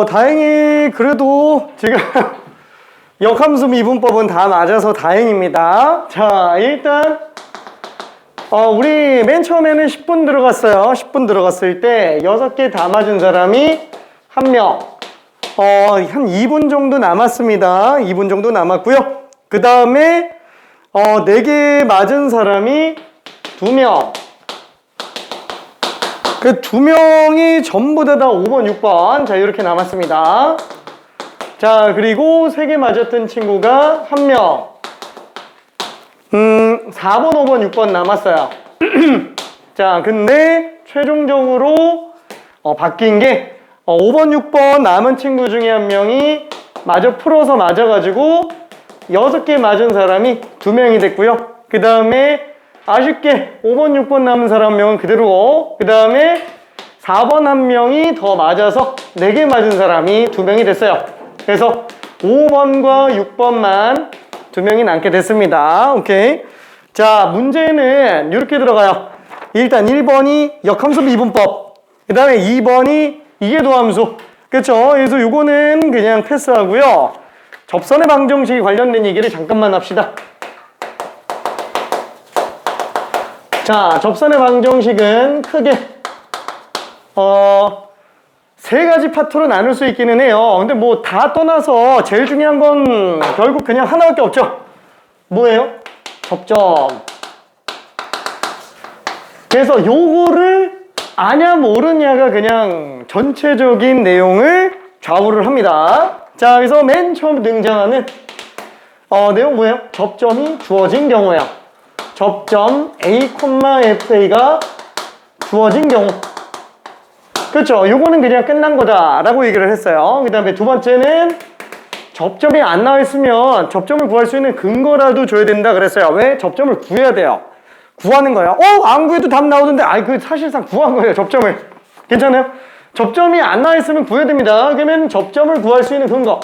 다행히 그래도 지금 역함수 미분법은 다 맞아서 다행입니다. 자, 일단 우리 맨 처음에는 10분 들어갔어요. 10분 들어갔을 때 6개 다 맞은 사람이 1명. 한 2분 정도 남았습니다. 2분 정도 남았고요. 그 다음에 4개 맞은 사람이 2명. 그 2명이 전부 다 5번, 6번. 자, 이렇게 남았습니다. 자, 그리고 3개 맞았던 친구가 1명. 4번, 5번, 6번 남았어요. 자, 근데 최종적으로 바뀐 게 5번, 6번 남은 친구 중에 1명이 마저 풀어서 맞아가지고 6개 맞은 사람이 2명이 됐고요. 그 다음에 아쉽게 5번, 6번 남은 사람 1명은 그대로, 그 다음에 4번 1명이 더 맞아서 4개 맞은 사람이 2명이 됐어요. 그래서 5번과 6번만 2명이 남게 됐습니다. 오케이. 자, 문제는 이렇게 들어가요. 일단 1번이 역함수 미분법, 그 다음에 2번이 이계도함수. 그쵸? 그래서 요거는 그냥 패스하고요. 접선의 방정식이 관련된 얘기를 잠깐만 합시다. 자, 접선의 방정식은 크게 3가지 파트로 나눌 수 있기는 해요. 근데 뭐 다 떠나서 제일 중요한 건 결국 그냥 하나밖에 없죠. 뭐예요? 접점. 그래서 요거를 아냐 모르냐가 그냥 전체적인 내용을 좌우를 합니다. 자, 그래서 맨 처음 등장하는 내용 뭐예요? 접점이 주어진 경우예요. 접점 A, FA가 주어진 경우. 그렇죠? 요거는 그냥 끝난 거다 라고 얘기를 했어요. 그 다음에 두 번째는 접점이 안 나와 있으면 접점을 구할 수 있는 근거라도 줘야 된다 그랬어요. 왜? 접점을 구해야 돼요. 구하는 거예요. 안 구해도 답 나오던데, 그 사실상 구한 거예요, 접점을. 괜찮아요? 접점이 안 나와 있으면 구해야 됩니다. 그러면 접점을 구할 수 있는 근거.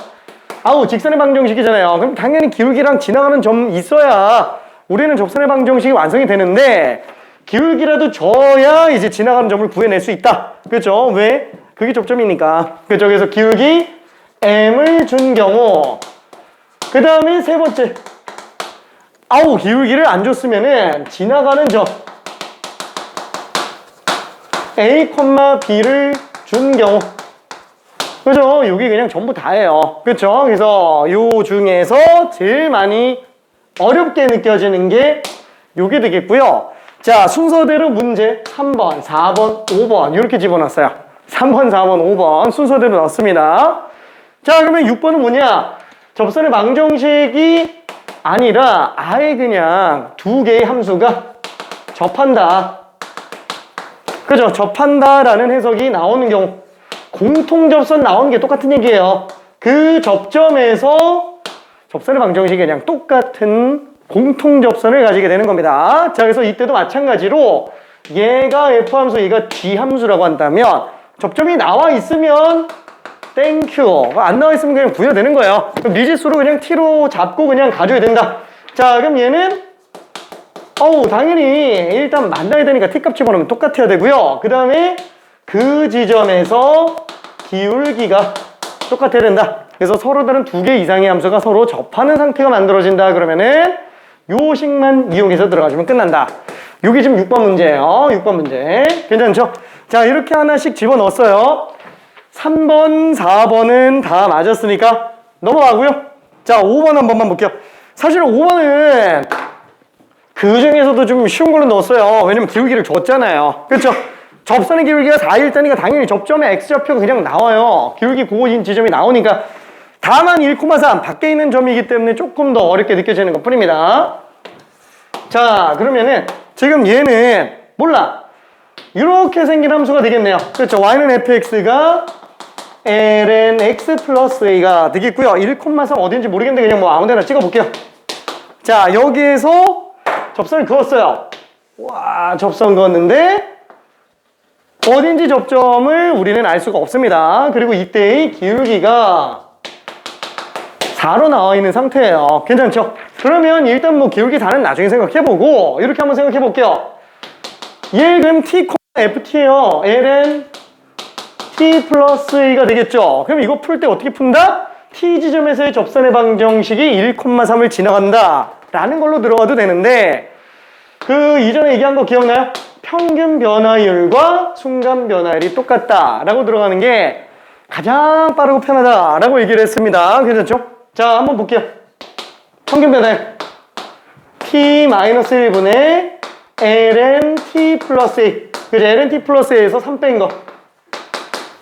직선의 방정식이잖아요. 그럼 당연히 기울기랑 지나가는 점 있어야 우리는 접선의 방정식이 완성이 되는데, 기울기라도 줘야 이제 지나가는 점을 구해낼 수 있다. 그렇죠? 왜? 그게 접점이니까. 그렇죠? 그래서 기울기 m을 준 경우, 그 다음에 세 번째, 기울기를 안 줬으면은 지나가는 점 A, B를 준 경우. 그죠? 여기 그냥 전부 다예요. 그렇죠? 그래서 요 중에서 제일 많이 어렵게 느껴지는 게 요게 되겠고요. 자, 순서대로 문제 3번, 4번, 5번 이렇게 집어넣었어요. 3번, 4번, 5번 순서대로 넣었습니다. 자, 그러면 6번은 뭐냐? 접선의 방정식이 아니라 아예 그냥 2개의 함수가 접한다. 그죠? 접한다라는 해석이 나오는 경우, 공통접선 나오는 게 똑같은 얘기예요. 그 접점에서 접선의 방정식이 그냥 똑같은 공통접선을 가지게 되는 겁니다. 자, 그래서 이때도 마찬가지로 얘가 F함수, 얘가 G함수라고 한다면 접점이 나와 있으면 땡큐, 안 나와 있으면 그냥 구해야 되는 거예요. 그럼 미지수로 그냥 T로 잡고 그냥 가져야 된다. 자, 그럼 얘는 당연히 일단 만나야 되니까 T값 집어넣으면 똑같아야 되고요. 그 다음에 그 지점에서 기울기가 똑같아야 된다. 그래서 서로 다른 2개 이상의 함수가 서로 접하는 상태가 만들어진다. 그러면은 요 식만 이용해서 들어가주면 끝난다. 요게 지금 6번 문제예요. 6번 문제. 괜찮죠? 자, 이렇게 하나씩 집어넣었어요. 3번, 4번은 다 맞았으니까 넘어가고요. 자, 5번 한 번만 볼게요. 사실 5번은 그 중에서도 좀 쉬운 걸로 넣었어요. 왜냐면 기울기를 줬잖아요. 그렇죠? 접선의 기울기가 4일자니까 당연히 접점의 X좌표가 그냥 나와요. 기울기 고인 지점이 나오니까. 다만 1,3 밖에 있는 점이기 때문에 조금 더 어렵게 느껴지는 것 뿐입니다. 자, 그러면은 지금 얘는 몰라. 이렇게 생긴 함수가 되겠네요. 그렇죠? y는 fx가 ln x 플러스 a가 되겠고요. 1,3 어딘지 모르겠는데 그냥 뭐 아무데나 찍어볼게요. 자, 여기에서 접선을 그었어요. 와, 접선 그었는데 어딘지 접점을 우리는 알 수가 없습니다. 그리고 이때의 기울기가 4로 나와 있는 상태예요. 괜찮죠? 그러면 일단 뭐 기울기 4는 나중에 생각해보고 이렇게 한번 생각해볼게요. 얘 그럼 t, ft예요. ln t 플러스 a가 되겠죠. 그럼 이거 풀 때 어떻게 푼다? t 지점에서의 접선의 방정식이 1,3을 지나간다 라는 걸로 들어가도 되는데, 그 이전에 얘기한 거 기억나요? 평균 변화율과 순간 변화율이 똑같다 라고 들어가는 게 가장 빠르고 편하다 라고 얘기를 했습니다. 괜찮죠? 자, 한번 볼게요. 평균 변화율 t-1분의 ln t 플러스 a. 그죠? ln t 플러스 a에서 3 뺀 거.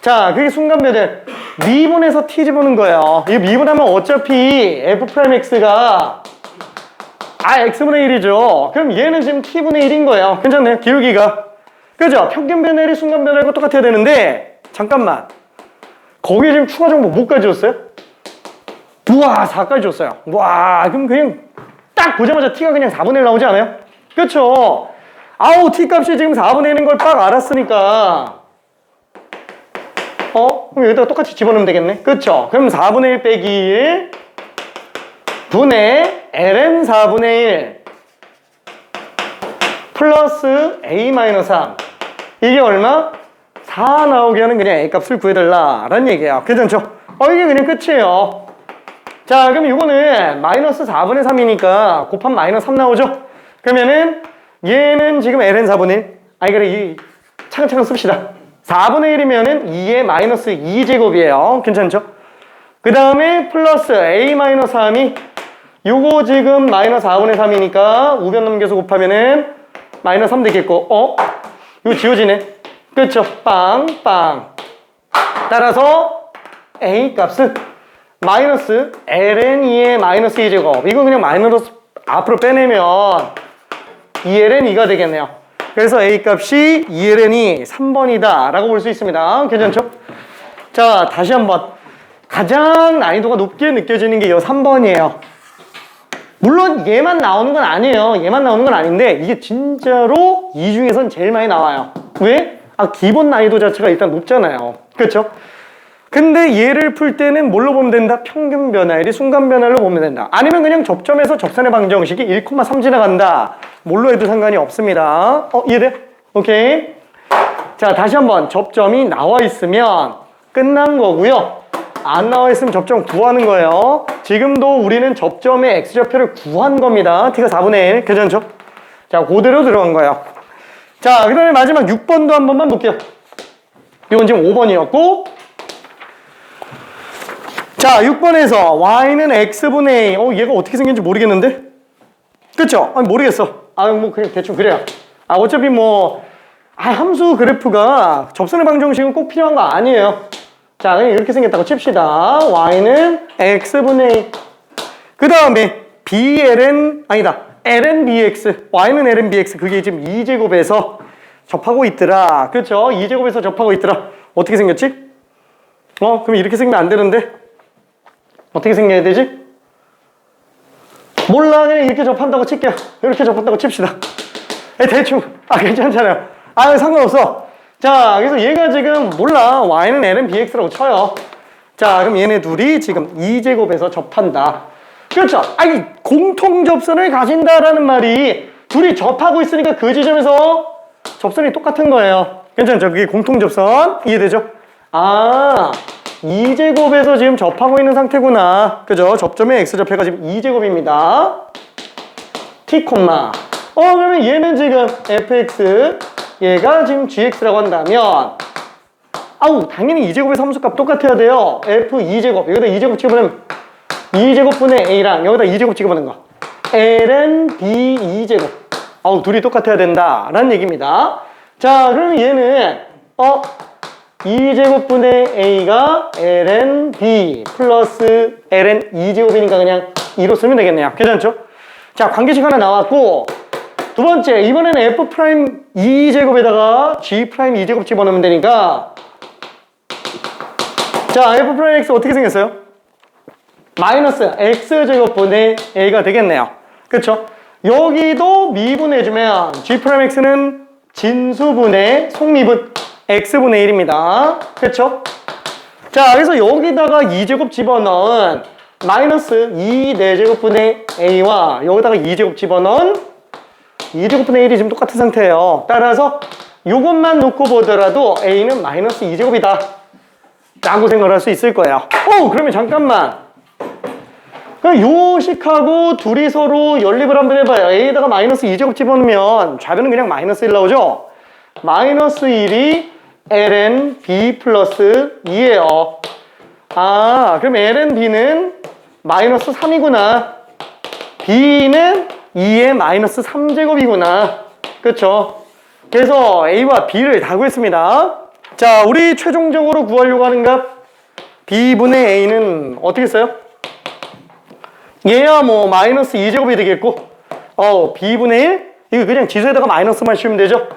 자, 그게 순간 변화율. 미분에서 t 집어넣는 거예요. 이거 미분하면 어차피 f'x가 x분의 1이죠. 그럼 얘는 지금 t분의 1인 거예요. 괜찮네요. 기울기가. 그죠? 평균 변화율이 순간 변화율과 똑같아야 되는데, 잠깐만. 거기에 지금 추가 정보 뭐까지 줬어요? 우와, 4까지 줬어요. 와, 그럼 그냥 딱 보자마자 t가 그냥 4분의 1 나오지 않아요? 그쵸? 아우, t 값이 지금 4분의 1인 걸 딱 알았으니까. 그럼 여기다가 똑같이 집어넣으면 되겠네. 그쵸? 그럼 4분의 1 빼기 1 분의 ln 4분의 1 플러스 a-3. 이게 얼마? 4 나오게 하는 그냥 a 값을 구해달라 라는 얘기예요. 괜찮죠? 이게 그냥 끝이에요. 자, 그럼 이거는 마이너스 4분의 3이니까 곱하면 마이너스 3 나오죠? 그러면은 얘는 지금 ln 4분의 1. 아니, 그래, 이 차근차근 씁시다. 4분의 1이면은 2의 마이너스 2제곱이에요. 괜찮죠? 그 다음에 플러스 a-3이 요거 지금 마이너스 4분의 3이니까 우변 넘겨서 곱하면은 마이너스 3 되겠고, 이거 지워지네. 그쵸? 빵. 따라서 a 값은 마이너스 ln 2의 마이너스 2제곱. 이거 그냥 마이너스 앞으로 빼내면 2ln 2가 되겠네요. 그래서 a 값이 2ln이 3번이다 라고 볼 수 있습니다. 괜찮죠? 자, 다시 한번. 가장 난이도가 높게 느껴지는 게 이 3번이에요. 물론 얘만 나오는 건 아니에요. 얘만 나오는 건 아닌데 이게 진짜로 이 중에선 제일 많이 나와요. 왜? 기본 난이도 자체가 일단 높잖아요. 그렇죠? 근데 얘를 풀 때는 뭘로 보면 된다? 평균 변화율이 순간 변화율로 보면 된다. 아니면 그냥 접점에서 접선의 방정식이 1,3 지나간다. 뭘로 해도 상관이 없습니다. 이해돼? 오케이. 자, 다시 한번. 접점이 나와 있으면 끝난 거고요. 안 나와 있으면 접점 구하는 거예요. 지금도 우리는 접점의 x좌표를 구한 겁니다. t가 4분의 1. 괜찮죠? 자, 그대로 들어간 거예요. 자, 그 다음에 마지막 6번도 한 번만 볼게요. 이건 지금 5번이었고, 자, 6번에서 y는 x분의 a. 얘가 어떻게 생겼는지 모르겠는데? 그쵸? 모르겠어. 뭐 그냥 대충 그래요. 어차피 함수 그래프가 접선의 방정식은 꼭 필요한 거 아니에요. 자, 그냥 이렇게 생겼다고 칩시다. y는 x분의 a. 그 다음에 ln bx. y는 ln bx. 그게 지금 2제곱에서 접하고 있더라. 그쵸? 2제곱에서 접하고 있더라. 어떻게 생겼지? 그럼 이렇게 생기면 안 되는데? 어떻게 생겨야 되지? 몰라. 그냥 이렇게 접한다고 칠게요. 이렇게 접한다고 칩시다. 대충. 괜찮잖아요. 상관없어. 자, 그래서 얘가 지금 몰라. y는 ln bx라고 쳐요. 자, 그럼 얘네 둘이 지금 2제곱에서 접한다. 그렇죠? 공통 접선을 가진다라는 말이 둘이 접하고 있으니까 그 지점에서 접선이 똑같은 거예요. 괜찮죠? 그게 공통 접선. 이해되죠? 2제곱에서 지금 접하고 있는 상태구나. 그죠? 접점의 x좌표가 지금 2제곱입니다. t, 그러면 얘는 지금 fx, 얘가 지금 gx라고 한다면, 당연히 2제곱의 함수값 똑같아야 돼요. f 2제곱. 여기다 2제곱 집어넣으면 2제곱분의 a랑 여기다 2제곱 집어넣는 거. ln b 2제곱. 둘이 똑같아야 된다. 라는 얘기입니다. 자, 그러면 얘는, 2제곱분의 a가 ln b 플러스 ln 2제곱이니까 그냥 2로 쓰면 되겠네요. 괜찮죠? 자, 관계식 하나 나왔고, 두 번째, 이번에는 f' 2제곱에다가 g' 2제곱 집어넣으면 되니까, 자, f'x 어떻게 생겼어요? 마이너스 x제곱분의 a가 되겠네요. 그쵸? 여기도 미분해주면 g'x는 진수분의 속미분 x분의 1입니다. 그쵸? 자, 그래서 여기다가 2제곱 집어넣은 마이너스 2 4제곱분의 a와 여기다가 2제곱 집어넣은 2제곱분의 1이 지금 똑같은 상태예요. 따라서 이것만 놓고 보더라도 a는 마이너스 2제곱이다 라고 생각을 할 수 있을 거예요. 그러면 잠깐만. 그럼 요 식하고 둘이 서로 연립을 한번 해봐요. A에다가 마이너스 2제곱 집어넣으면 좌변은 그냥 마이너스 1 나오죠? 마이너스 1이 ln b 플러스 2예요. 그럼 ln b는 마이너스 3이구나. b는 2의 마이너스 3제곱이구나. 그쵸? 그래서 a와 b를 다 구했습니다. 자, 우리 최종적으로 구하려고 하는 값 b분의 a는 어떻게 써요? 얘야 뭐 마이너스 2제곱이 되겠고 b분의 1? 이거 그냥 지수에다가 마이너스만 씌우면 되죠?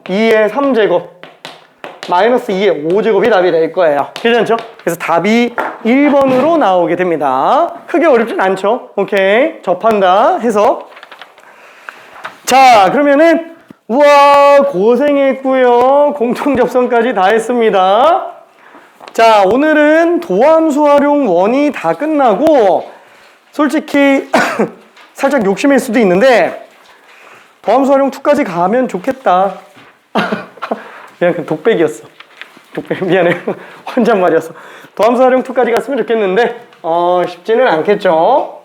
2의 3제곱 마이너스 2의 5제곱이 답이 될 거예요. 괜찮죠? 그래서 답이 1번으로 나오게 됩니다. 크게 어렵진 않죠? 오케이, 접한다 해서. 자, 그러면은 우와 고생했고요. 공통접선까지 다 했습니다. 자, 오늘은 도함수 활용 1이 다 끝나고 솔직히 살짝 욕심일 수도 있는데 도함수 활용 2까지 가면 좋겠다. 그냥 그 독백이었어. 독백, 미안해. 혼잣말이었어. 도함수 활용 2까지 갔으면 좋겠는데 쉽지는 않겠죠.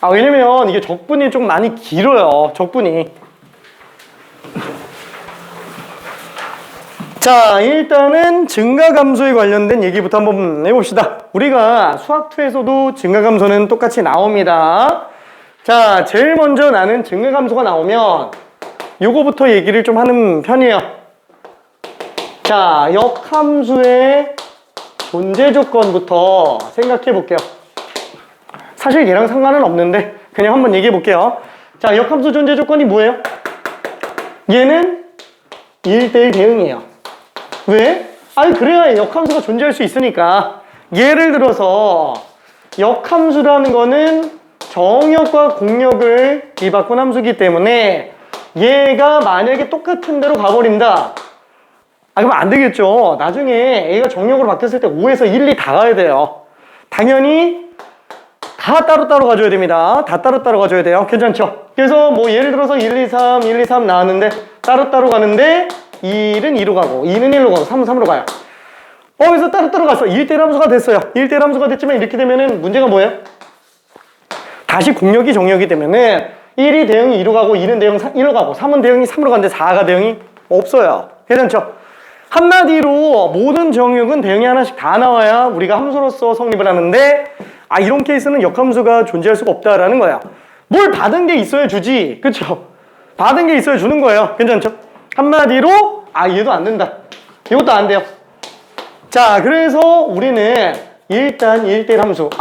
왜냐면 이게 적분이 좀 많이 길어요. 적분이. 자, 일단은 증가감소에 관련된 얘기부터 한번 해봅시다. 우리가 수학2에서도 증가감소는 똑같이 나옵니다. 자, 제일 먼저 나는 증가감소가 나오면 요거부터 얘기를 좀 하는 편이에요. 자, 역함수의 존재 조건부터 생각해 볼게요. 사실 얘랑 상관은 없는데 그냥 한번 얘기해 볼게요. 자, 역함수 존재 조건이 뭐예요? 얘는 1대1 대응이에요. 왜? 그래야 역함수가 존재할 수 있으니까. 예를 들어서 역함수라는 거는 정역과 공역을 뒤바꾼 함수기 때문에 얘가 만약에 똑같은 데로 가버린다. 그러면 안 되겠죠. 나중에 A가 정역으로 바뀌었을 때 5에서 1, 2 다 가야 돼요. 당연히 다 따로따로 가줘야 됩니다. 다 따로따로 가줘야 돼요. 괜찮죠? 그래서 뭐 예를 들어서 1, 2, 3, 1, 2, 3 나왔는데 따로따로 가는데 1은 2로 가고 2는 1로 가고 3은 3으로 가요. 그래서 따로따로 갔어. 1대1 함수가 됐어요. 1대1 함수가 됐지만 이렇게 되면은 문제가 뭐예요? 다시 공역이 정역이 되면은 1이 대응이 2로 가고 2는 대응 1로 가고 3은 대응이 3으로 가는데 4가 대응이 없어요. 괜찮죠? 한마디로 모든 정역은 대응이 하나씩 다 나와야 우리가 함수로서 성립을 하는데 이런 케이스는 역함수가 존재할 수가 없다라는 거야. 뭘 받은 게 있어야 주지. 그쵸? 받은 게 있어야 주는 거예요. 괜찮죠? 한마디로 얘도 안 된다. 이것도 안 돼요. 자, 그래서 우리는 일단 1대1 함수.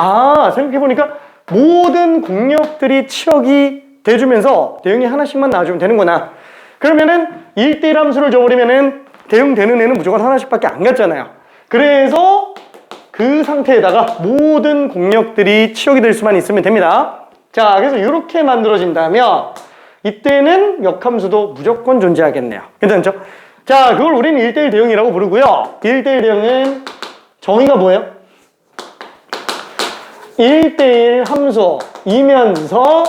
생각해보니까 모든 공역들이 치역이 돼주면서 대응이 하나씩만 나와주면 되는구나. 그러면은 1대1 함수를 줘버리면은 대응되는 애는 무조건 하나씩밖에 안 갔잖아요. 그래서 그 상태에다가 모든 공역들이 치역이 될 수만 있으면 됩니다. 자, 그래서 이렇게 만들어진다면 이때는 역함수도 무조건 존재하겠네요. 괜찮죠? 자, 그걸 우리는 1대1 대응이라고 부르고요. 1대1 대응은 정의가 뭐예요? 1대1 함수이면서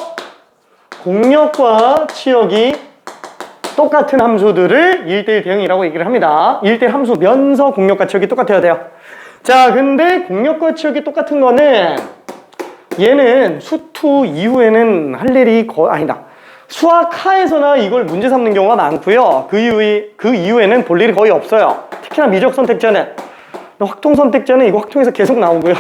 공역과 치역이 똑같은 함수들을 1대1 대응이라고 얘기를 합니다. 1대1 함수면서 공역과 치역이 똑같아야 돼요. 자, 근데 공역과 치역이 똑같은 거는 얘는 수2 이후에는 할 일이 아니다. 수학하에서나 이걸 문제 삼는 경우가 많고요. 그 이후에는 볼 일이 거의 없어요. 특히나 미적 선택자는. 확통 선택자는 이거 확통에서 계속 나오고요.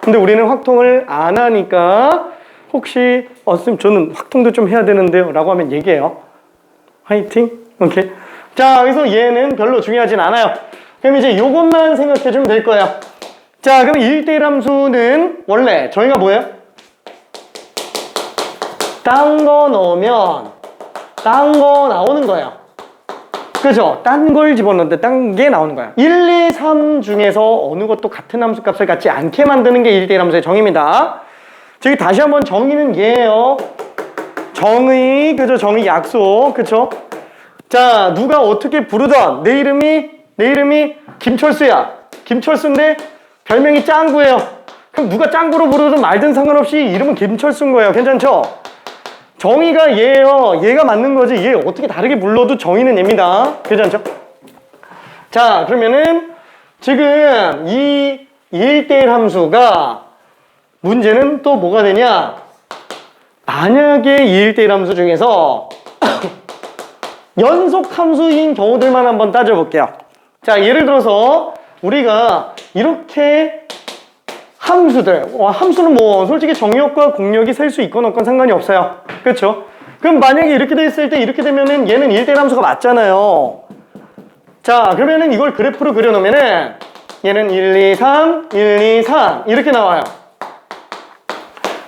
근데 우리는 확통을 안 하니까 혹시 선생님 저는 확통도 좀 해야 되는데요 라고 하면 얘기해요. 화이팅? 오케이. 자, 그래서 얘는 별로 중요하진 않아요. 그럼 이제 이것만 생각해주면 될 거예요. 자, 그럼 1대1 함수는 원래 저희가 뭐예요? 딴 거 넣으면 딴 거 나오는 거예요. 그죠? 딴 걸 집어넣는데 딴 게 나오는 거예요. 1, 2, 3 중에서 어느 것도 같은 함수 값을 갖지 않게 만드는 게 1대1 함수의 정의입니다. 저기 다시 한번 정의는 얘예요. 정의, 그죠? 정의 약속, 그쵸? 자, 누가 어떻게 부르던 내 이름이 김철수야. 김철수인데 별명이 짱구예요. 그럼 누가 짱구로 부르든 말든 상관없이 이름은 김철수인 거예요. 괜찮죠? 정의가 얘예요. 얘가 맞는 거지. 얘 어떻게 다르게 불러도 정의는 얘입니다. 괜찮죠? 자, 그러면은 지금 이 1대1 함수가 문제는 또 뭐가 되냐? 만약에 이 1대1 함수 중에서 연속 함수인 경우들만 한번 따져볼게요. 자, 예를 들어서 우리가 이렇게 함수들, 함수는 뭐 솔직히 정역과 공역이 셀 수 있건 없건 상관이 없어요. 그렇죠? 그럼 만약에 이렇게 됐을 때 이렇게 되면은 얘는 1대1 함수가 맞잖아요. 자, 그러면은 이걸 그래프로 그려놓으면은 얘는 1, 2, 3, 1, 2, 3 이렇게 나와요.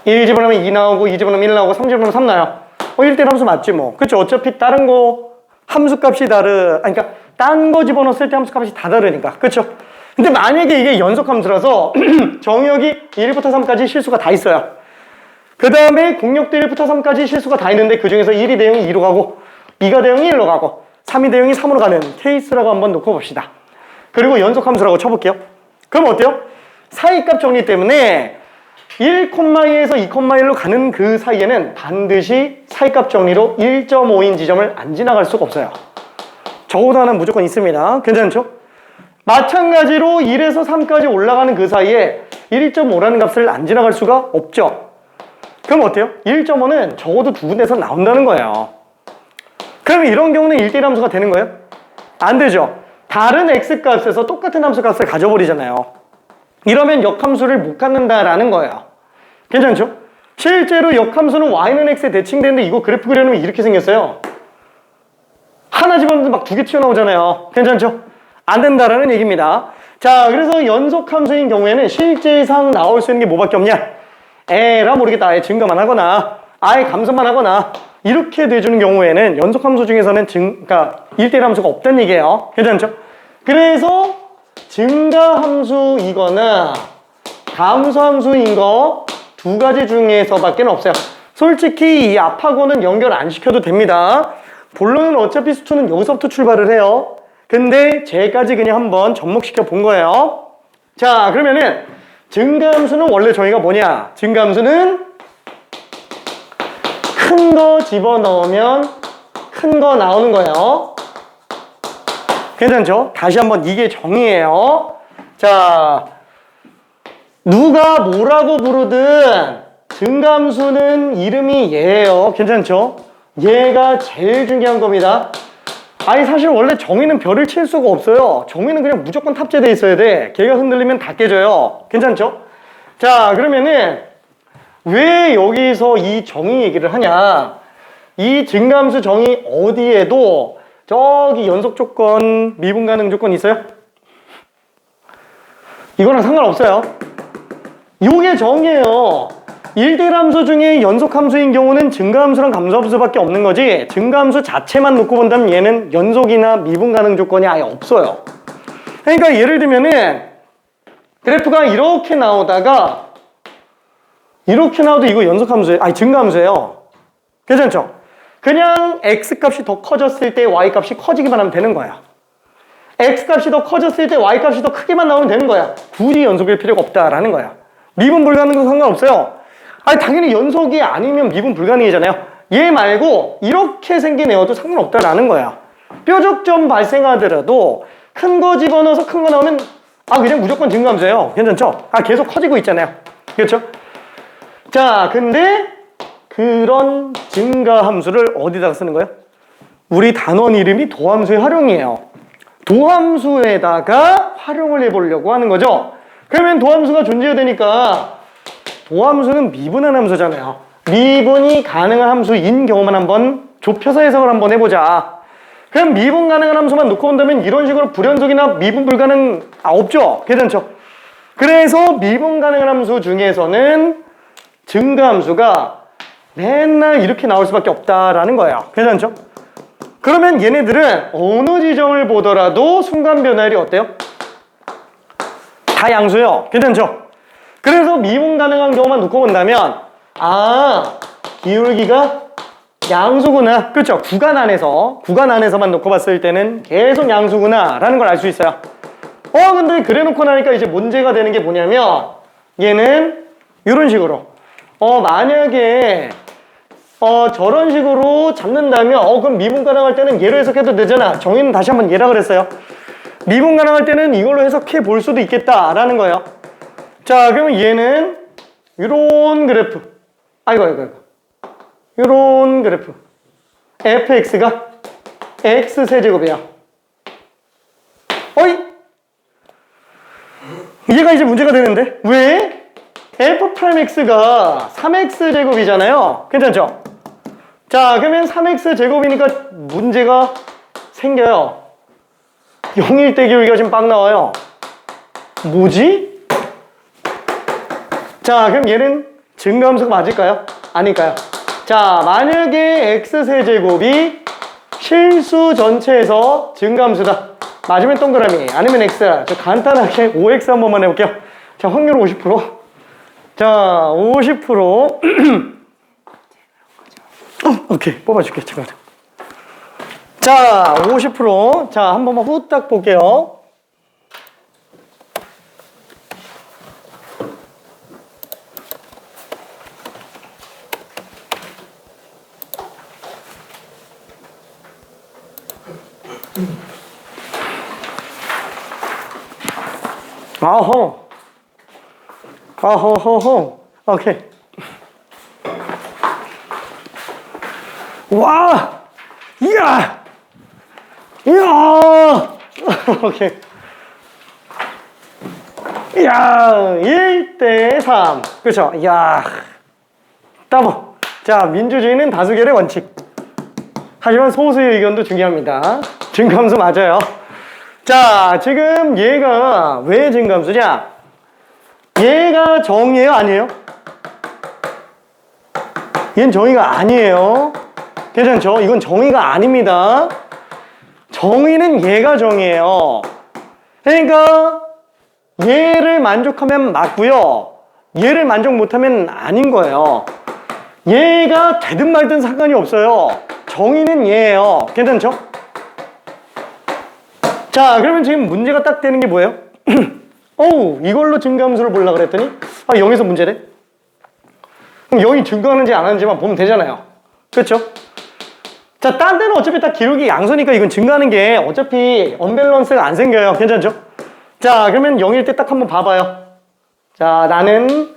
1 집어넣으면 2 나오고 2 집어넣으면 1 나오고 3 집어넣으면 3 나와요. 1대1 함수 맞지 뭐. 그쵸? 어차피 다른 거 함수 값이 그러니까 딴 거 집어넣었을 때 함수 값이 다 다르니까. 그쵸? 근데 만약에 이게 연속 함수라서 정역이 1부터 3까지 실수가 다 있어요. 그 다음에 공역도 1부터 3까지 실수가 다 있는데 그 중에서 1이 대응이 2로 가고 2가 대응이 1로 가고 3이 대응이 3으로 가는 케이스라고 한번 놓고 봅시다. 그리고 연속 함수라고 쳐볼게요. 그럼 어때요? 사이값 정리 때문에 1,2에서 2,1로 가는 그 사이에는 반드시 사이값 정리로 1.5인 지점을 안 지나갈 수가 없어요. 적어도 하나는 무조건 있습니다. 괜찮죠? 마찬가지로 1에서 3까지 올라가는 그 사이에 1.5라는 값을 안 지나갈 수가 없죠. 그럼 어때요? 1.5는 적어도 두 군데서 나온다는 거예요. 그러면 이런 경우는 1대1 함수가 되는 거예요? 안 되죠. 다른 x값에서 똑같은 함수 값을 가져버리잖아요. 이러면 역함수를 못 갖는다라는 거예요. 괜찮죠? 실제로 역함수는 y는 x에 대칭되는데 이거 그래프 그려놓으면 이렇게 생겼어요. 하나 집어넣는데 막 두 개 튀어나오잖아요. 괜찮죠? 안 된다라는 얘기입니다. 자, 그래서 연속함수인 경우에는 실제상 나올 수 있는 게 뭐밖에 없냐? 에라 모르겠다. 아예 증가만 하거나 아예 감소만 하거나 이렇게 돼주는 경우에는 연속함수 중에서는 그러니까 1대1 함수가 없다는 얘기예요. 괜찮죠? 그래서 증가함수이거나 감소함수인 거 두 가지 중에서밖에 없어요. 솔직히 이 앞하고는 연결 안 시켜도 됩니다. 본론은 어차피 수투는 여기서부터 출발을 해요. 근데 쟤까지 그냥 한번 접목시켜 본 거예요. 자, 그러면은 증가함수는 원래 저희가 뭐냐? 증가함수는 큰 거 집어넣으면 큰 거 나오는 거예요. 괜찮죠? 다시 한번 이게 정의예요. 자, 누가 뭐라고 부르든 증가함수는 이름이 얘예요. 괜찮죠? 얘가 제일 중요한 겁니다. 아니 사실 원래 정의는 별을 칠 수가 없어요. 정의는 그냥 무조건 탑재되어 있어야 돼. 걔가 흔들리면 다 깨져요. 괜찮죠? 자, 그러면은 왜 여기서 이 정의 얘기를 하냐? 이 증가함수 정의 어디에도 저기 연속 조건, 미분 가능 조건 있어요? 이거랑 상관없어요. 요게 정의예요. 1대1 함수 중에 연속 함수인 경우는 증가함수랑 감소함수밖에 없는 거지 증가함수 자체만 놓고 본다면 얘는 연속이나 미분 가능 조건이 아예 없어요. 그러니까 예를 들면은 그래프가 이렇게 나오다가 이렇게 나와도 이거 연속함수예요. 아니 증가함수예요. 괜찮죠? 그냥 x값이 더 커졌을 때 y값이 커지기만 하면 되는 거야. x값이 더 커졌을 때 y값이 더 크게만 나오면 되는 거야. 굳이 연속일 필요가 없다라는 거야. 미분 불가능도 상관없어요. 아니 당연히 연속이 아니면 미분 불가능이잖아요. 얘 말고 이렇게 생긴 애여도 상관없다라는 거야. 뾰족점 발생하더라도 큰 거 집어넣어서 큰 거 나오면 그냥 무조건 증가함수예요. 괜찮죠? 계속 커지고 있잖아요. 그렇죠? 자, 근데 그런 증가함수를 어디다가 쓰는 거예요? 우리 단원 이름이 도함수의 활용이에요. 도함수에다가 활용을 해보려고 하는 거죠. 그러면 도함수가 존재해야 되니까 도함수는 미분한 함수잖아요. 미분이 가능한 함수인 경우만 한번 좁혀서 해석을 한번 해보자. 그럼 미분 가능한 함수만 놓고 본다면 이런 식으로 불연속이나 미분 불가능 없죠? 괜찮죠? 그래서 미분 가능한 함수 중에서는 증가함수가 맨날 이렇게 나올 수밖에 없다라는 거예요. 괜찮죠? 그러면 얘네들은 어느 지점을 보더라도 순간 변화율이 어때요? 다 양수예요. 괜찮죠? 그래서 미분 가능한 경우만 놓고 본다면 기울기가 양수구나. 그렇죠? 구간 안에서만 놓고 봤을 때는 계속 양수구나 라는 걸 알 수 있어요. 근데 그래 놓고 나니까 이제 문제가 되는 게 뭐냐면 얘는 이런 식으로 만약에 저런 식으로 잡는다면 그럼 미분 가능할 때는 얘로 해석해도 되잖아. 정의는 다시 한번 얘라 그랬어요. 미분 가능할 때는 이걸로 해석해 볼 수도 있겠다라는 거예요. 자, 그러면 얘는 이런 그래프. 아이고. 이런 그래프. fx가 x세제곱이야. 어이? 얘가 이제 문제가 되는데? 왜? f'x가 3x제곱이잖아요. 괜찮죠? 자, 그러면 3x제곱이니까 문제가 생겨요. 0일 때 기울기가 지금 빵 나와요. 뭐지? 자, 그럼 얘는 증가함수가 맞을까요? 아닐까요? 자, 만약에 x세제곱이 실수 전체에서 증가함수다. 맞으면 동그라미, 아니면 x. 저 간단하게 5x 한 번만 해볼게요. 자, 확률 50%. 자, 50%. 오케이, 뽑아줄게. 잠깐만. 자, 50%. 자, 한 번만 후딱 볼게요. 아허. 오케이. 와! 이야! 오케이. 이야! 1대 3. 그쵸? 이야. 따보. 자, 민주주의는 다수결의 원칙. 하지만 소수의 의견도 중요합니다. 증감수 맞아요. 자, 지금 얘가 왜 증감수냐? 얘가 정이에요? 아니에요? 얘는 정의가 아니에요. 괜찮죠? 이건 정의가 아닙니다. 정의는 얘가 정의예요. 그러니까 얘를 만족하면 맞고요. 얘를 만족 못하면 아닌 거예요. 얘가 되든 말든 상관이 없어요. 정의는 얘예요. 괜찮죠? 자, 그러면 지금 문제가 딱 되는 게 뭐예요? 어우, 이걸로 증가함수를 보려고 그랬더니 0에서 문제래? 그럼 0이 증가하는지 안 하는지만 보면 되잖아요. 그렇죠? 자, 딴 데는 어차피 딱 기울기 양수니까 이건 증가하는 게 어차피 언밸런스가 안 생겨요. 괜찮죠? 자, 그러면 0일 때 딱 한번 봐봐요. 자, 나는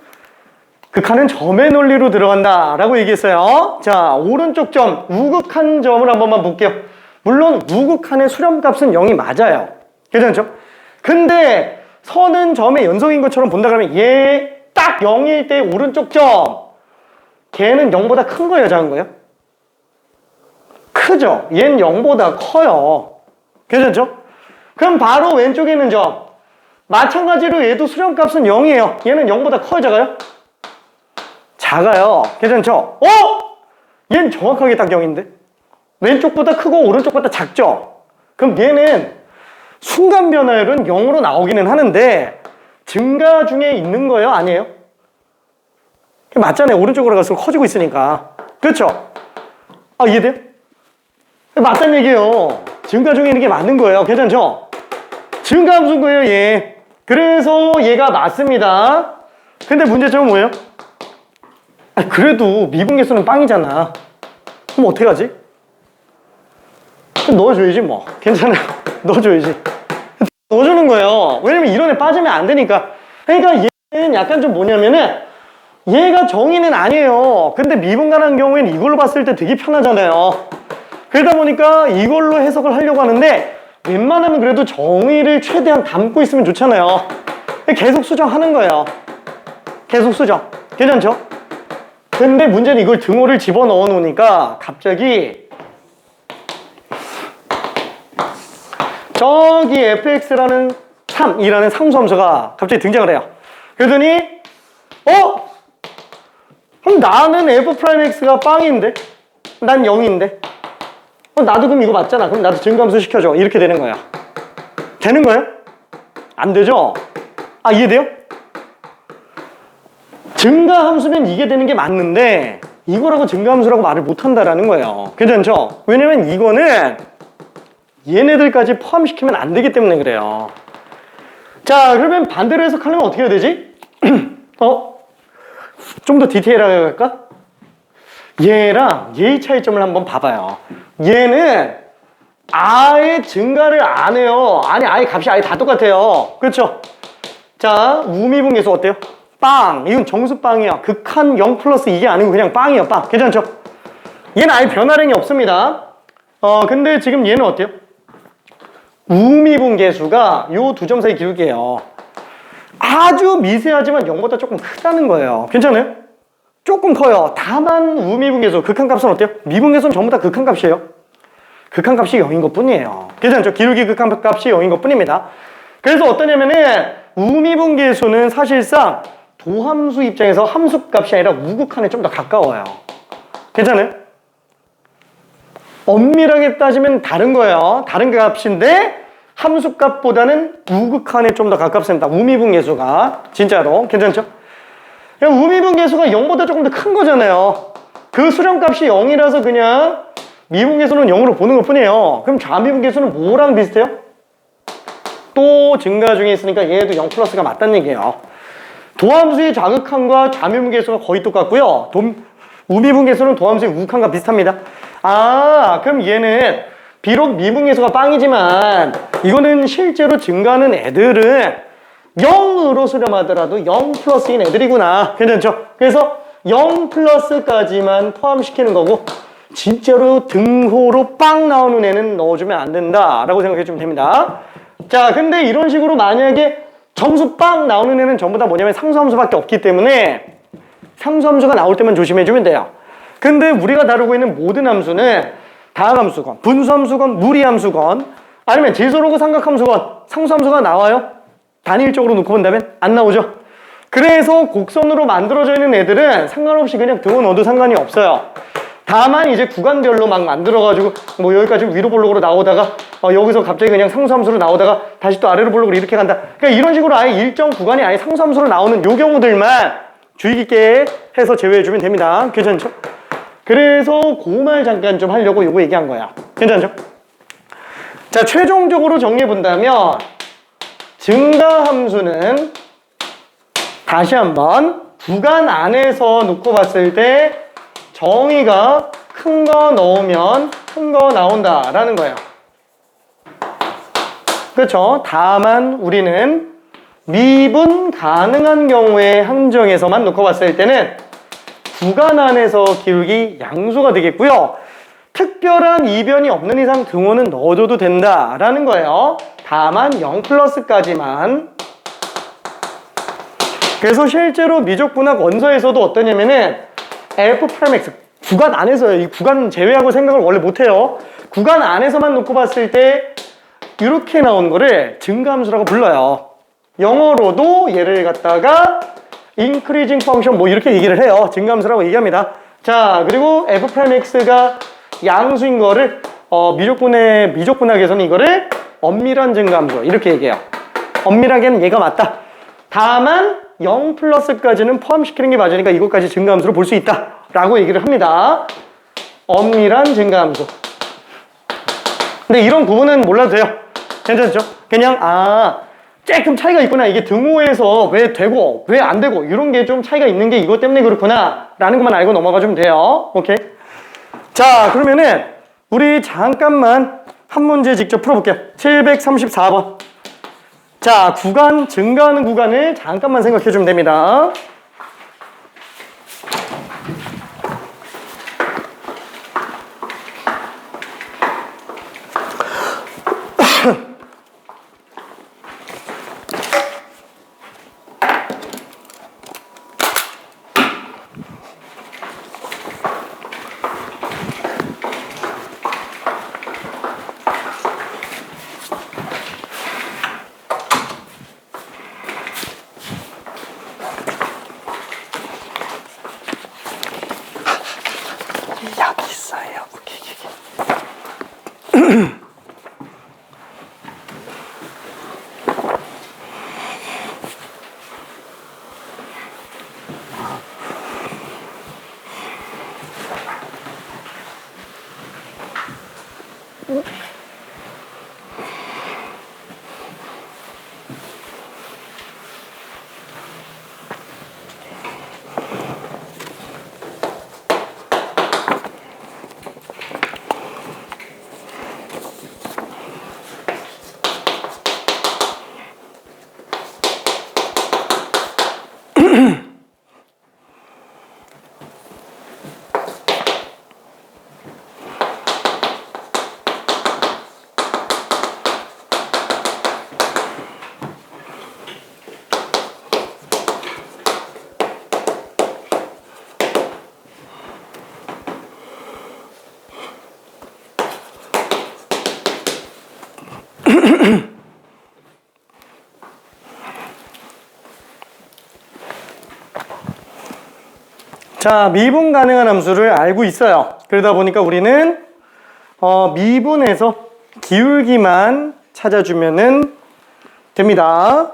극한은 점의 논리로 들어간다 라고 얘기했어요. 자, 오른쪽 점, 우극한 점을 한 번만 볼게요. 물론 우극한의 수렴값은 0이 맞아요. 괜찮죠? 근데 선은 점의 연속인 것처럼 본다 그러면 얘 딱 0일 때 오른쪽 점, 걔는 0보다 큰 거예요, 작은 거예요? 크죠? 얘는 0보다 커요. 괜찮죠? 그럼 바로 왼쪽에 있는 점, 마찬가지로 얘도 수렴값은 0이에요. 얘는 0보다 커요, 작아요? 작아요. 괜찮죠? 얘는 정확하게 딱 0인데? 왼쪽보다 크고 오른쪽보다 작죠? 그럼 얘는 순간 변화율은 0으로 나오기는 하는데 증가 중에 있는 거예요? 아니에요? 맞잖아요. 오른쪽으로 갈수록 커지고 있으니까. 그렇죠? 이해돼요? 맞다는 얘기예요. 증가 중에 있는 게 맞는 거예요. 괜찮죠? 증가함수인 거예요, 얘. 그래서 얘가 맞습니다. 근데 문제점은 뭐예요? 그래도 미분계수는 빵이잖아. 그럼 어떻게 하지? 넣어줘야지 뭐. 괜찮아요. 넣어줘야지. 넣어주는 거예요. 왜냐면 이론에 빠지면 안 되니까. 그러니까 얘는 약간 좀 뭐냐면은 얘가 정의는 아니에요. 근데 미분간한 경우에는 이걸로 봤을 때 되게 편하잖아요. 그러다 보니까 이걸로 해석을 하려고 하는데 웬만하면 그래도 정의를 최대한 담고 있으면 좋잖아요. 계속 수정하는 거예요. 계속 수정. 괜찮죠? 근데 문제는 이걸 등호를 집어넣어 놓으니까 갑자기 저기 fx라는 3이라는 상수함수가 갑자기 등장을 해요. 그러더니 그럼 나는 f'x가 빵인데 난 0인데 나도 그럼 이거 맞잖아. 그럼 나도 증가함수 시켜줘. 이렇게 되는 거야. 되는 거예요? 안 되죠? 이해돼요? 증가함수면 이게 되는 게 맞는데 이거라고 증가함수라고 말을 못한다라는 거예요. 괜찮죠? 왜냐면 이거는 얘네들까지 포함시키면 안 되기 때문에 그래요. 자, 그러면 반대로 해석하려면 어떻게 해야 되지? 좀 더 디테일하게 할까? 얘랑 얘의 차이점을 한번 봐봐요. 얘는 아예 증가를 안 해요. 아니, 아예 값이 아예 다 똑같아요. 그렇죠? 자, 우미분계수 어때요? 빵. 이건 정수빵이야. 극한 0 플러스 이게 아니고 그냥 빵이에요. 빵. 괜찮죠? 얘는 아예 변화량이 없습니다. 근데 지금 얘는 어때요? 우미분계수가 요 두 점 사이 기울기예요. 아주 미세하지만 0보다 조금 크다는 거예요. 괜찮아요? 조금 커요. 다만 우미분계수 극한값은 어때요? 미분계수는 전부 다 극한값이에요. 극한값이 0인 것 뿐이에요. 괜찮죠? 기울기 극한값이 0인 것 뿐입니다. 그래서 어떠냐면은 우미분계수는 사실상 도함수 입장에서 함수값이 아니라 우극한에 좀 더 가까워요. 괜찮아요? 엄밀하게 따지면 다른 거예요. 다른 값인데 함수값보다는 우극한에 좀 더 가깝습니다. 우미분계수가 진짜로. 괜찮죠? 우미분계수가 0보다 조금 더 큰 거잖아요. 그 수렴값이 0이라서 그냥 미분계수는 0으로 보는 것 뿐이에요. 그럼 좌미분계수는 뭐랑 비슷해요? 또 증가 중에 있으니까 얘도 0 플러스가 맞다는 얘기예요. 도함수의 좌극한과 좌미분계수가 거의 똑같고요. 우미분계수는 도함수의 우극한과 비슷합니다. 아, 그럼 얘는 비록 미분계수가 빵이지만 이거는 실제로 증가하는 애들은 0으로 수렴하더라도 0 플러스인 애들이구나. 괜찮죠? 그래서 0 플러스까지만 포함시키는 거고 진짜로 등호로 빵 나오는 애는 넣어주면 안 된다라고 생각해주면 됩니다. 자, 근데 이런 식으로 만약에 점수 빵 나오는 애는 전부 다 뭐냐면 상수함수밖에 없기 때문에 상수함수가 나올 때만 조심해주면 돼요. 근데 우리가 다루고 있는 모든 함수는 다함수건, 분수함수건, 무리함수건 아니면 지수로그 삼각함수건 상수함수가 나와요? 단일적으로 놓고 본다면 안 나오죠? 그래서 곡선으로 만들어져 있는 애들은 상관없이 그냥 등호 넣어도 상관이 없어요. 다만 이제 구간별로 막 만들어가지고 뭐 여기까지 위로 볼록으로 나오다가 여기서 갑자기 그냥 상수함수로 나오다가 다시 또 아래로 볼록으로 이렇게 간다. 그러니까 이런 식으로 아예 일정 구간이 아예 상수함수로 나오는 요 경우들만 주의 깊게 해서 제외해주면 됩니다. 괜찮죠? 그래서 그 말 잠깐 좀 하려고 요거 얘기한 거야. 괜찮죠? 자, 최종적으로 정리해본다면 증가함수는 다시 한번 구간 안에서 놓고 봤을 때 정의가 큰 거 넣으면 큰 거 나온다라는 거예요. 그렇죠? 다만 우리는 미분 가능한 경우의 함정에서만 놓고 봤을 때는 구간 안에서 기울기 양수가 되겠고요. 특별한 이변이 없는 이상 등호는 넣어줘도 된다라는 거예요. 다만 0 플러스까지만. 그래서 실제로 미적분학 원서에서도 어떠냐면은 F'X 구간 안에서요. 이 구간 제외하고 생각을 원래 못해요. 구간 안에서만 놓고 봤을 때 이렇게 나온 거를 증가함수라고 불러요. 영어로도 얘를 갖다가 increasing function 뭐 이렇게 얘기를 해요. 증가함수라고 얘기합니다. 자, 그리고 F'X가 양수인 거를 미적분학에서는 이거를 엄밀한 증가함수 이렇게 얘기해요. 엄밀하게는 얘가 맞다. 다만 0 플러스까지는 포함시키는 게 맞으니까 이것까지 증가함수로 볼 수 있다 라고 얘기를 합니다. 엄밀한 증가함수. 근데 이런 부분은 몰라도 돼요. 괜찮죠? 그냥 조금 차이가 있구나. 이게 등호에서 왜 되고 왜 안 되고 이런 게 좀 차이가 있는 게 이것 때문에 그렇구나 라는 것만 알고 넘어가 주면 돼요. 오케이? 자, 그러면은 우리 잠깐만 한 문제 직접 풀어볼게요. 734번. 자, 구간, 증가하는 구간을 잠깐만 생각해 주면 됩니다. 자, 미분 가능한 함수를 알고 있어요. 그러다 보니까 우리는 미분에서 기울기만 찾아주면은 됩니다.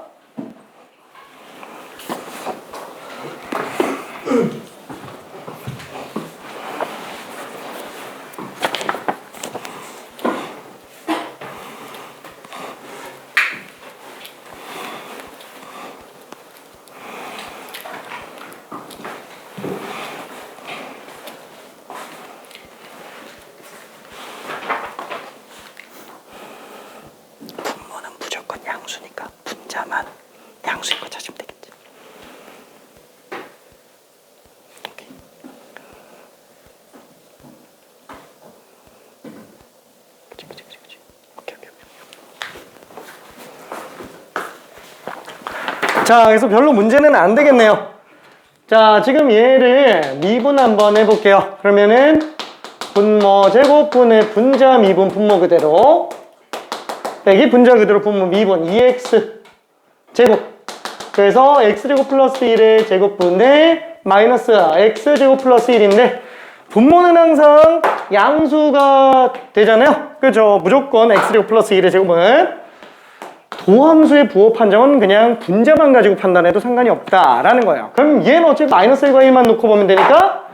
분모는 무조건 양수니까 분자만 양수인 거 찾으면 되겠지. 오케이. 그치. 오케이. 자, 그래서 별로 문제는 안 되겠네요. 자, 지금 얘를 미분 한번 해볼게요. 그러면은 분모 제곱분의 분자 미분 분모 그대로 빼기 분자 그대로 분모 미분 2x 제곱. 그래서 x제곱 플러스 1의 제곱분의 마이너스 x제곱 플러스 1인데 분모는 항상 양수가 되잖아요. 그렇죠? 무조건 x제곱 플러스 1의 제곱은 도함수의 부호 판정은 그냥 분자만 가지고 판단해도 상관이 없다라는 거예요. 그럼 얘는 어차피 마이너스 1과 1만 놓고 보면 되니까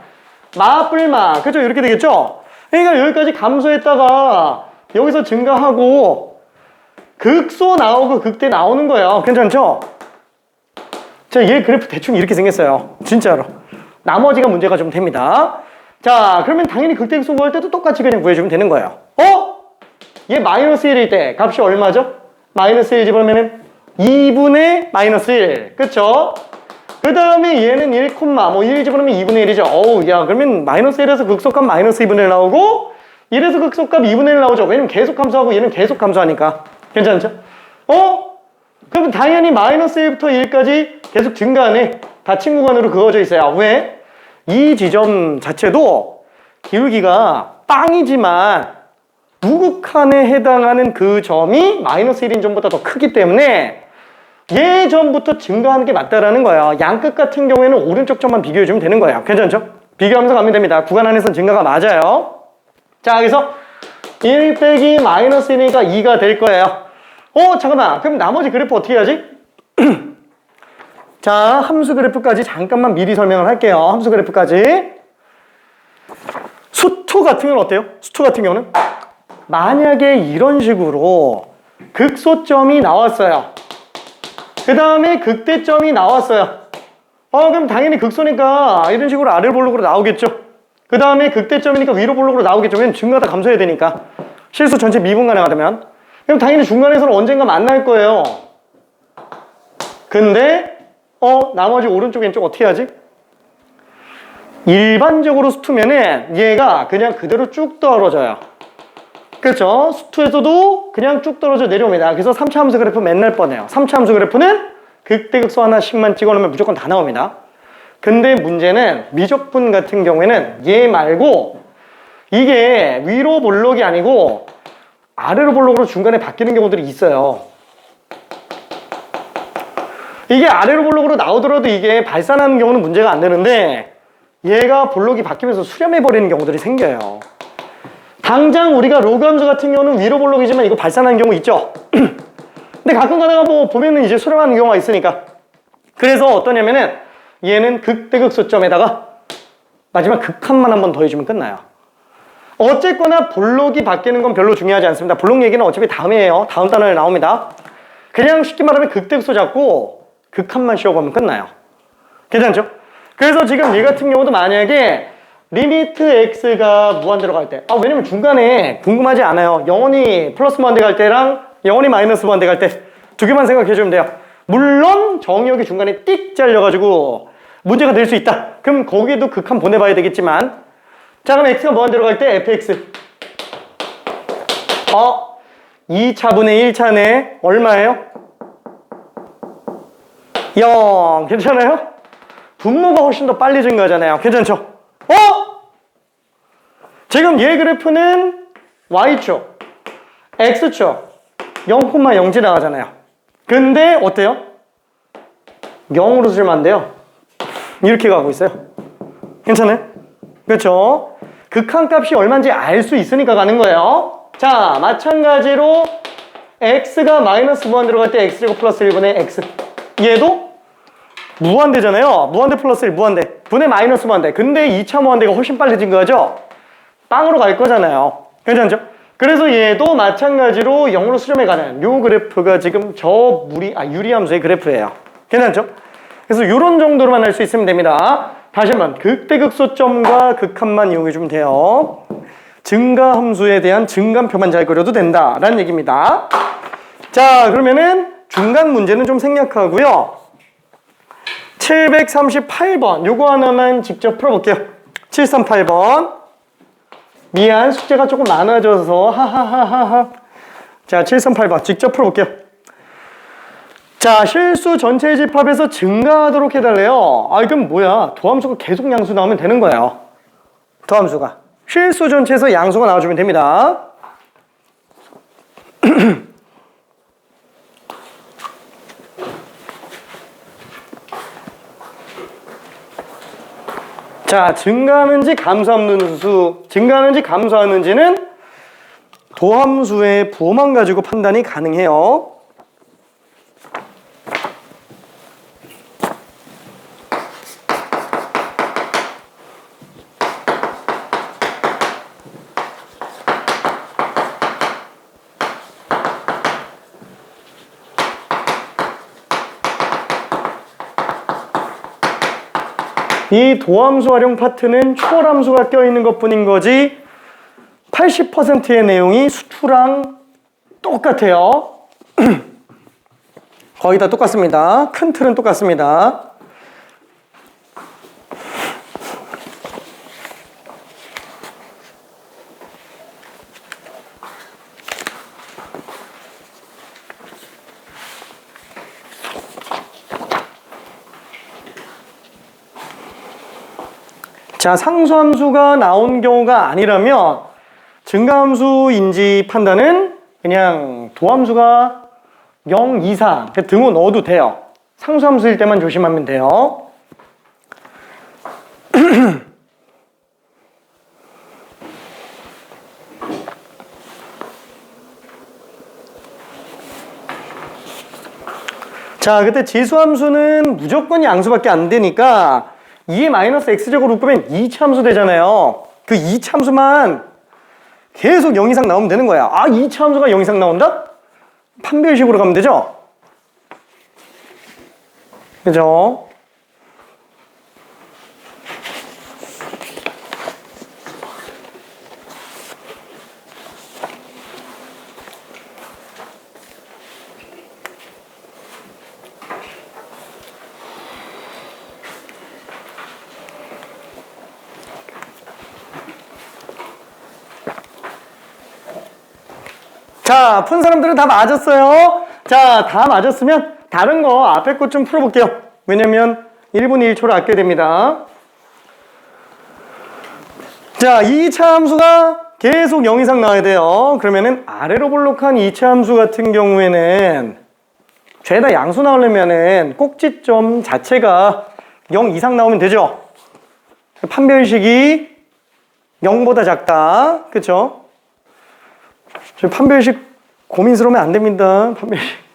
마뿔마. 그렇죠? 이렇게 되겠죠? 그러니까 여기까지 감소했다가 여기서 증가하고 극소 나오고 극대 나오는 거예요. 괜찮죠? 자, 얘 그래프 대충 이렇게 생겼어요. 진짜로. 나머지가 문제가 좀 됩니다. 자, 그러면 당연히 극대 극소 구할 때도 똑같이 그냥 구해주면 되는 거예요. 얘 마이너스 1일 때 값이 얼마죠? 마이너스 1 집어넣으면 2분의 마이너스 1. 그쵸? 그 다음에 얘는 1, 뭐 1 집어넣으면 2분의 1이죠. 어우, 야, 그러면 마이너스 1에서 극소값 마이너스 2분의 1 나오고 1에서 극소값 2분의 1 나오죠. 왜냐면 계속 감소하고 얘는 계속 감소하니까. 괜찮죠? 그럼 당연히 마이너스 1부터 1까지 계속 증가하네. 닫힌 구간으로 그어져 있어요. 왜? 이 지점 자체도 기울기가 빵이지만 누구칸에 해당하는 그 점이 마이너스 1인 점보다 더 크기 때문에 얘 점부터 증가하는 게 맞다라는 거예요. 양끝 같은 경우에는 오른쪽 점만 비교해주면 되는 거예요. 괜찮죠? 비교하면서 가면 됩니다. 구간 안에서는 증가가 맞아요. 자, 그래서 1 빼기 마이너스 1이니까 2가 될 거예요. 잠깐만. 그럼 나머지 그래프 어떻게 해야지? 자, 함수 그래프까지 잠깐만 미리 설명을 할게요. 함수 그래프까지. 수투 같은 경우는 어때요? 수투 같은 경우는? 만약에 이런 식으로 극소점이 나왔어요. 그 다음에 극대점이 나왔어요. 그럼 당연히 극소니까 이런 식으로 아래 볼록으로 나오겠죠. 그 다음에 극대점이니까 위로 볼록으로 나오겠죠. 왜냐면 증가다 감소해야 되니까. 실수 전체 미분 가능하다면. 그럼 당연히 중간에서는 언젠가 만날 거예요. 근데 나머지 오른쪽 왼쪽 어떻게 하지? 일반적으로 수투면은 얘가 그냥 그대로 쭉 떨어져요. 그렇죠? 수투에서도 그냥 쭉 떨어져 내려옵니다. 그래서 3차 함수 그래프 맨날 뻔해요. 3차 함수 그래프는 극대극소 하나씩만 찍어놓으면 무조건 다 나옵니다. 근데 문제는 미적분 같은 경우에는 얘 말고 이게 위로 볼록이 아니고 아래로 볼록으로 중간에 바뀌는 경우들이 있어요. 이게 아래로 볼록으로 나오더라도 이게 발산하는 경우는 문제가 안 되는데 얘가 볼록이 바뀌면서 수렴해버리는 경우들이 생겨요. 당장 우리가 로그 함수 같은 경우는 위로 볼록이지만 이거 발산하는 경우 있죠. 근데 가끔 가다가 뭐 보면은 이제 수렴하는 경우가 있으니까. 그래서 어떠냐면은 얘는 극대극소점에다가 마지막 극한만 한번 더해주면 끝나요. 어쨌거나 볼록이 바뀌는 건 별로 중요하지 않습니다. 볼록 얘기는 어차피 다음에 해요. 다음 단원에 나옵니다. 그냥 쉽게 말하면 극대극소 잡고 극한만 씌워보면 끝나요. 괜찮죠? 그래서 지금 얘 같은 경우도 만약에 리미트 x가 무한대로 갈 때 왜냐면 중간에 궁금하지 않아요. 영원히 플러스 무한대 갈 때랑 영원히 마이너스 무한대 갈 때 두 개만 생각해 주면 돼요. 물론 정의역이 중간에 띡 잘려가지고 문제가 될 수 있다. 그럼 거기에도 극한 보내봐야 되겠지만, 자, 그럼 x가 무한 들어갈 때 fx 2차분의 1차네 얼마예요? 0. 괜찮아요? 분모가 훨씬 더 빨리 증가하잖아요. 괜찮죠? 지금 얘 그래프는 y축, x축 0,0 지나가잖아요. 근데 어때요? 0으로 쓰면 안 돼요. 이렇게 가고 있어요. 괜찮아요? 그렇죠? 극한값이 얼마인지 알 수 있으니까 가는 거예요. 자, 마찬가지로 x가 마이너스 무한 들어갈 때 x제곱 플러스 1분의 x. 얘도 무한대잖아요. 무한대 플러스 1 무한대 분의 마이너스 무한대. 근데 2차 무한대가 훨씬 빨리 증가하죠? 빵으로 갈 거잖아요. 괜찮죠? 그래서 얘도 마찬가지로 0으로 수렴해 가는 요 그래프가 지금 저 유리함수의 그래프예요. 괜찮죠? 그래서 이런 정도로만 할 수 있으면 됩니다. 다시 한번 극대극소점과 극한만 이용해 주면 돼요. 증가함수에 대한 증감표만 잘 그려도 된다라는 얘기입니다. 자, 그러면은 중간 문제는 좀 생략하고요. 738번 요거 하나만 직접 풀어볼게요. 738번 미안, 숙제가 조금 많아져서 하하하하하. 자, 738번 직접 풀어볼게요. 자, 실수 전체 집합에서 증가하도록 해달래요. 그럼 뭐야, 도함수가 계속 양수 나오면 되는 거예요. 도함수가 실수 전체에서 양수가 나와주면 됩니다. 자, 증가하는지 증가하는지 감소하는지는 도함수의 부호만 가지고 판단이 가능해요. 이 도함수 활용 파트는 초월함수가 껴있는 것뿐인 거지 80%의 내용이 수투랑 똑같아요. 거의 다 똑같습니다. 큰 틀은 똑같습니다. 자, 상수함수가 나온 경우가 아니라면 증가함수인지 판단은 그냥 도함수가 0 이상 등호 넣어도 돼요. 상수함수일 때만 조심하면 돼요. 자, 그때 지수함수는 무조건 양수밖에 안 되니까 2의 마이너스 x제곱을 묶으면 2차 함수 되잖아요. 그 2차 함수만 계속 0 이상 나오면 되는 거야. 2차 함수가 0 이상 나온다? 판별식으로 가면 되죠? 그죠? 자, 푼 사람들은 다 맞았어요. 자, 다 맞았으면 다른 거 앞에 것 좀 풀어볼게요. 왜냐면 1분의 1초를 아껴야 됩니다. 자, 2차 함수가 계속 0 이상 나와야 돼요. 그러면은 아래로 볼록한 2차 함수 같은 경우에는 죄다 양수 나오려면은 꼭지점 자체가 0 이상 나오면 되죠. 판별식이 0보다 작다. 그쵸? 저 판별식 고민스러우면 안 됩니다. 판별식.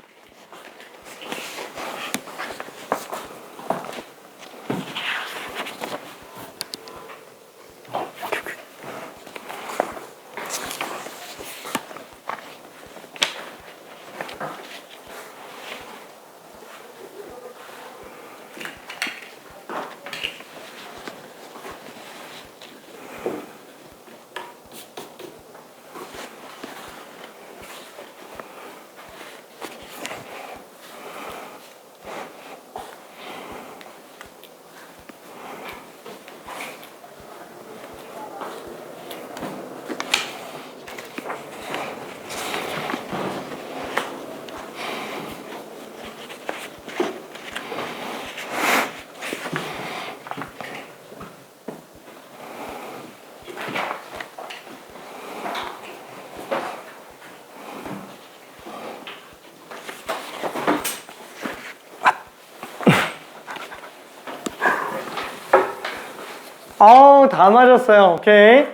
다 맞았어요. 오케이.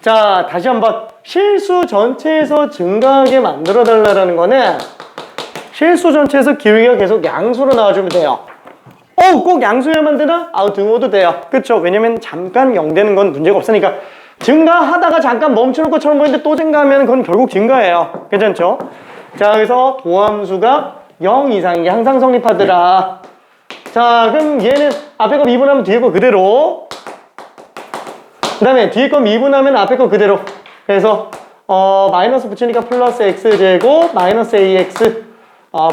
자, 다시 한번. 실수 전체에서 증가하게 만들어 달라는 거는 실수 전체에서 기울기가 계속 양수로 나와주면 돼요. 꼭 양수여만 되나? 등호도 돼요. 그쵸? 왜냐면 잠깐 0 되는 건 문제가 없으니까. 증가하다가 잠깐 멈추는 것처럼 보이는데 또 증가하면 그건 결국 증가예요. 괜찮죠? 자, 그래서 도함수가 0 이상이 항상 성립하더라. 자, 그럼 얘는 앞에 거 미분하면 뒤에 거 그대로. 그 다음에 뒤에 거 미분하면 앞에 거 그대로. 그래서 마이너스 붙이니까 플러스 x제곱 마이너스 ax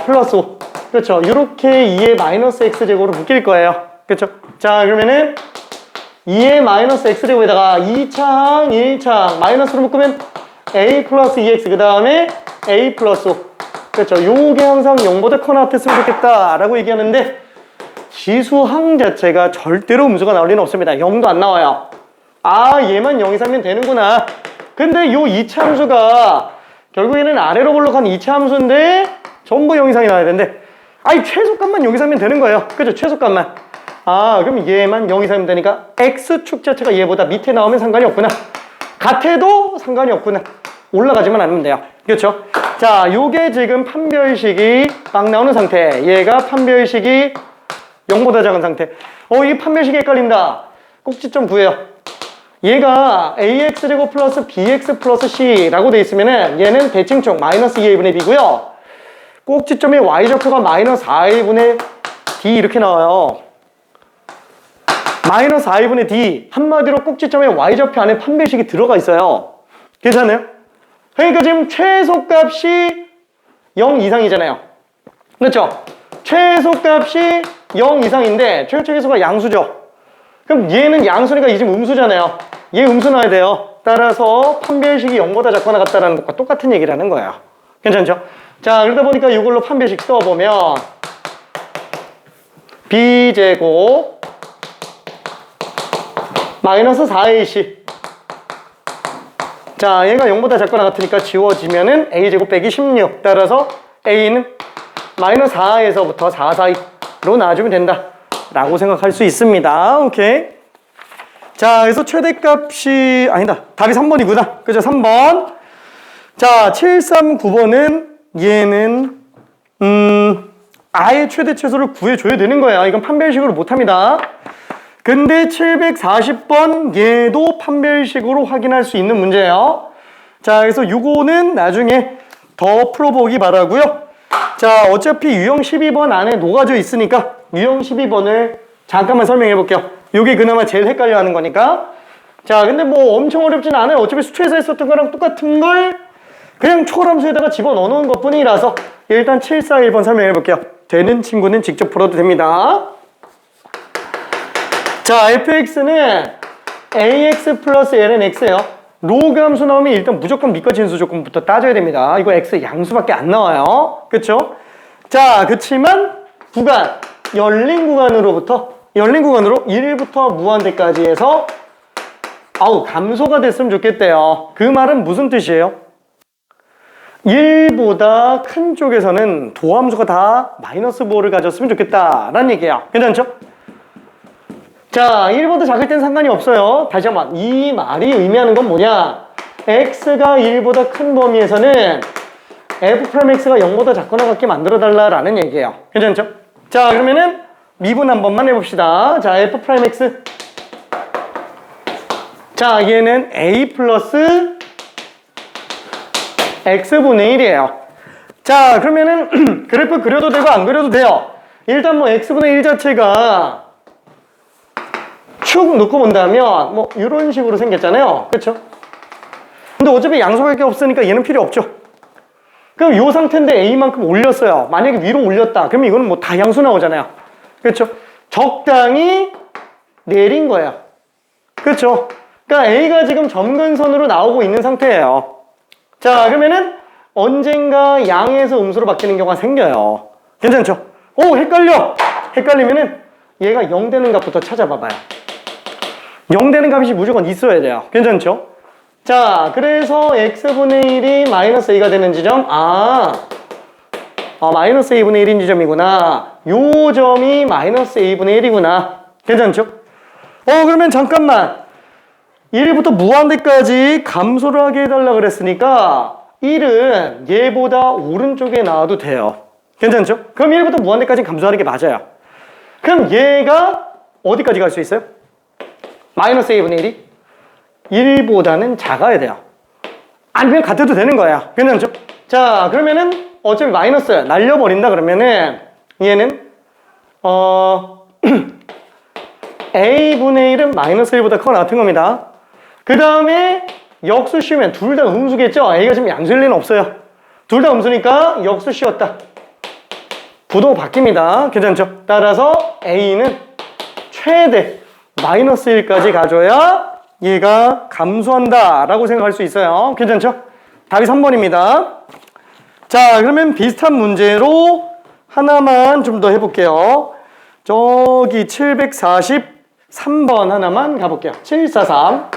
플러스 5. 그렇죠. 이렇게 2의 마이너스 x제곱으로 묶일 거예요. 그렇죠. 자, 그러면은 2의 마이너스 x제곱에다가 2창 1창 마이너스로 묶으면 a 플러스 2x 그 다음에 a 플러스 5. 그렇죠. 요게 항상 0보다 커나 같았으면 좋겠다 라고 얘기하는데 지수항 자체가 절대로 음수가 나올 리는 없습니다. 0도 안 나와요. 얘만 0 이상이면 되는구나. 근데 요 이차함수가 결국에는 아래로 올라간 이차함수인데 전부 0 이상이 나와야 되는데 최소값만 0 이상이면 되는 거예요. 그죠? 최소값만. 그럼 얘만 0 이상이면 되니까 x축 자체가 얘보다 밑에 나오면 상관이 없구나. 같아도 상관이 없구나. 올라가지만 않으면 돼요. 그렇죠? 자, 요게 지금 판별식이 막 나오는 상태. 얘가 판별식이 0보다 작은 상태. 이게 판별식이 헷갈린다. 꼭지점 구해요. 얘가 ax제곱 플러스 bx 플러스 c라고 돼 있으면은 얘는 대칭총 마이너스 2a분의 b고요. 꼭지점의 y좌표가 마이너스 4a분의 d 이렇게 나와요. 마이너스 4a분의 d. 한마디로 꼭지점의 y좌표 안에 판별식이 들어가 있어요. 괜찮아요? 그러니까 지금 최소값이 0 이상이잖아요. 그렇죠? 최소값이 0 이상인데 최소계수가 양수죠. 그럼 얘는 양수니까 이 지금 음수잖아요. 얘 음수 나와야 돼요. 따라서 판별식이 0보다 작거나 같다는 것과 똑같은 얘기라는 거예요. 괜찮죠? 자, 그러다 보니까 이걸로 판별식 써보면 b제곱 마이너스 4ac. 자, 얘가 0보다 작거나 같으니까 지워지면은 a제곱 빼기 16. 따라서 a는 마이너스 4에서부터 4 사이로 나와주면 된다 라고 생각할 수 있습니다. 오케이. 자, 그래서 최대값이 답이 3번이구나. 그죠? 3번. 자, 739번은 얘는 아예 최대 최소를 구해줘야 되는 거예요. 이건 판별식으로 못합니다. 근데 740번 얘도 판별식으로 확인할 수 있는 문제예요. 자, 그래서 요거는 나중에 더 풀어보기 바라고요. 자, 어차피 유형 12번 안에 녹아져 있으니까 유형 12번을 잠깐만 설명해 볼게요. 요게 그나마 제일 헷갈려 하는 거니까. 자, 근데 뭐 엄청 어렵진 않아요. 어차피 수초에서 했었던 거랑 똑같은 걸 그냥 초함수에다가 집어넣어 놓은 것 뿐이라서 일단 741번 설명해 볼게요. 되는 친구는 직접 풀어도 됩니다. 자, fx는 ax 플러스 ln x예요. 로그 함수 나오면 일단 무조건 밑과 진수 조건부터 따져야 됩니다. 이거 x 양수밖에 안 나와요. 그쵸? 자, 그치만 구간, 열린 구간으로 1부터 무한대까지 해서 감소가 됐으면 좋겠대요. 그 말은 무슨 뜻이에요? 1보다 큰 쪽에서는 도함수가 다 마이너스 부호를 가졌으면 좋겠다라는 얘기예요. 괜찮죠? 자, 1보다 작을 땐 상관이 없어요. 다시 한번 이 말이 의미하는 건 뭐냐? x가 1보다 큰 범위에서는 f'x가 0보다 작거나 같게 만들어 달라라는 얘기예요. 괜찮죠? 자, 그러면은 미분 한 번만 해봅시다. 자, f'x. 자, 얘는 a 플러스 x분의 1이에요. 자, 그러면은 그래프 그려도 되고 안 그려도 돼요. 일단 뭐 x분의 1 자체가 축 놓고 본다면 뭐 이런 식으로 생겼잖아요. 그렇죠? 근데 어차피 양수할 게 없으니까 얘는 필요 없죠. 그럼 이 상태인데 a만큼 올렸어요. 만약에 위로 올렸다. 그러면 이거는 뭐 다 양수 나오잖아요. 그렇죠? 적당히 내린 거예요. 그렇죠? 그러니까 a가 지금 점근선으로 나오고 있는 상태예요. 자, 그러면은 언젠가 양에서 음수로 바뀌는 경우가 생겨요. 괜찮죠? 헷갈려! 헷갈리면은 얘가 0 되는 값부터 찾아봐봐요. 0 되는 값이 무조건 있어야 돼요. 괜찮죠? 자, 그래서 x분의 1이 마이너스 a가 되는 지점. 마이너스 a분의 1인 지점이구나. 요 점이 마이너스 a분의 1이구나. 괜찮죠? 그러면 잠깐만. 1부터 무한대까지 감소를 하게 해달라 그랬으니까 1은 얘보다 오른쪽에 나와도 돼요. 괜찮죠? 그럼 1부터 무한대까지 감소하는 게 맞아요. 그럼 얘가 어디까지 갈 수 있어요? 마이너스 a분의 1이 1보다는 작아야 돼요. 아니면 같아도 되는 거야. 괜찮죠? 자, 그러면은 어차피 마이너스 날려버린다 그러면은 얘는 a분의 1은 마이너스 1보다 크거나 같은 겁니다. 그 다음에 역수 씌우면 둘 다 음수겠죠? a가 지금 양수일 리는 없어요. 둘 다 음수니까 역수 씌웠다. 부호 바뀝니다. 괜찮죠? 따라서 a는 최대 마이너스 1까지 가져야 얘가 감소한다 라고 생각할 수 있어요. 괜찮죠? 답이 3번입니다. 자, 그러면 비슷한 문제로 하나만 좀 더 해볼게요. 저기 743번 하나만 가볼게요. 743.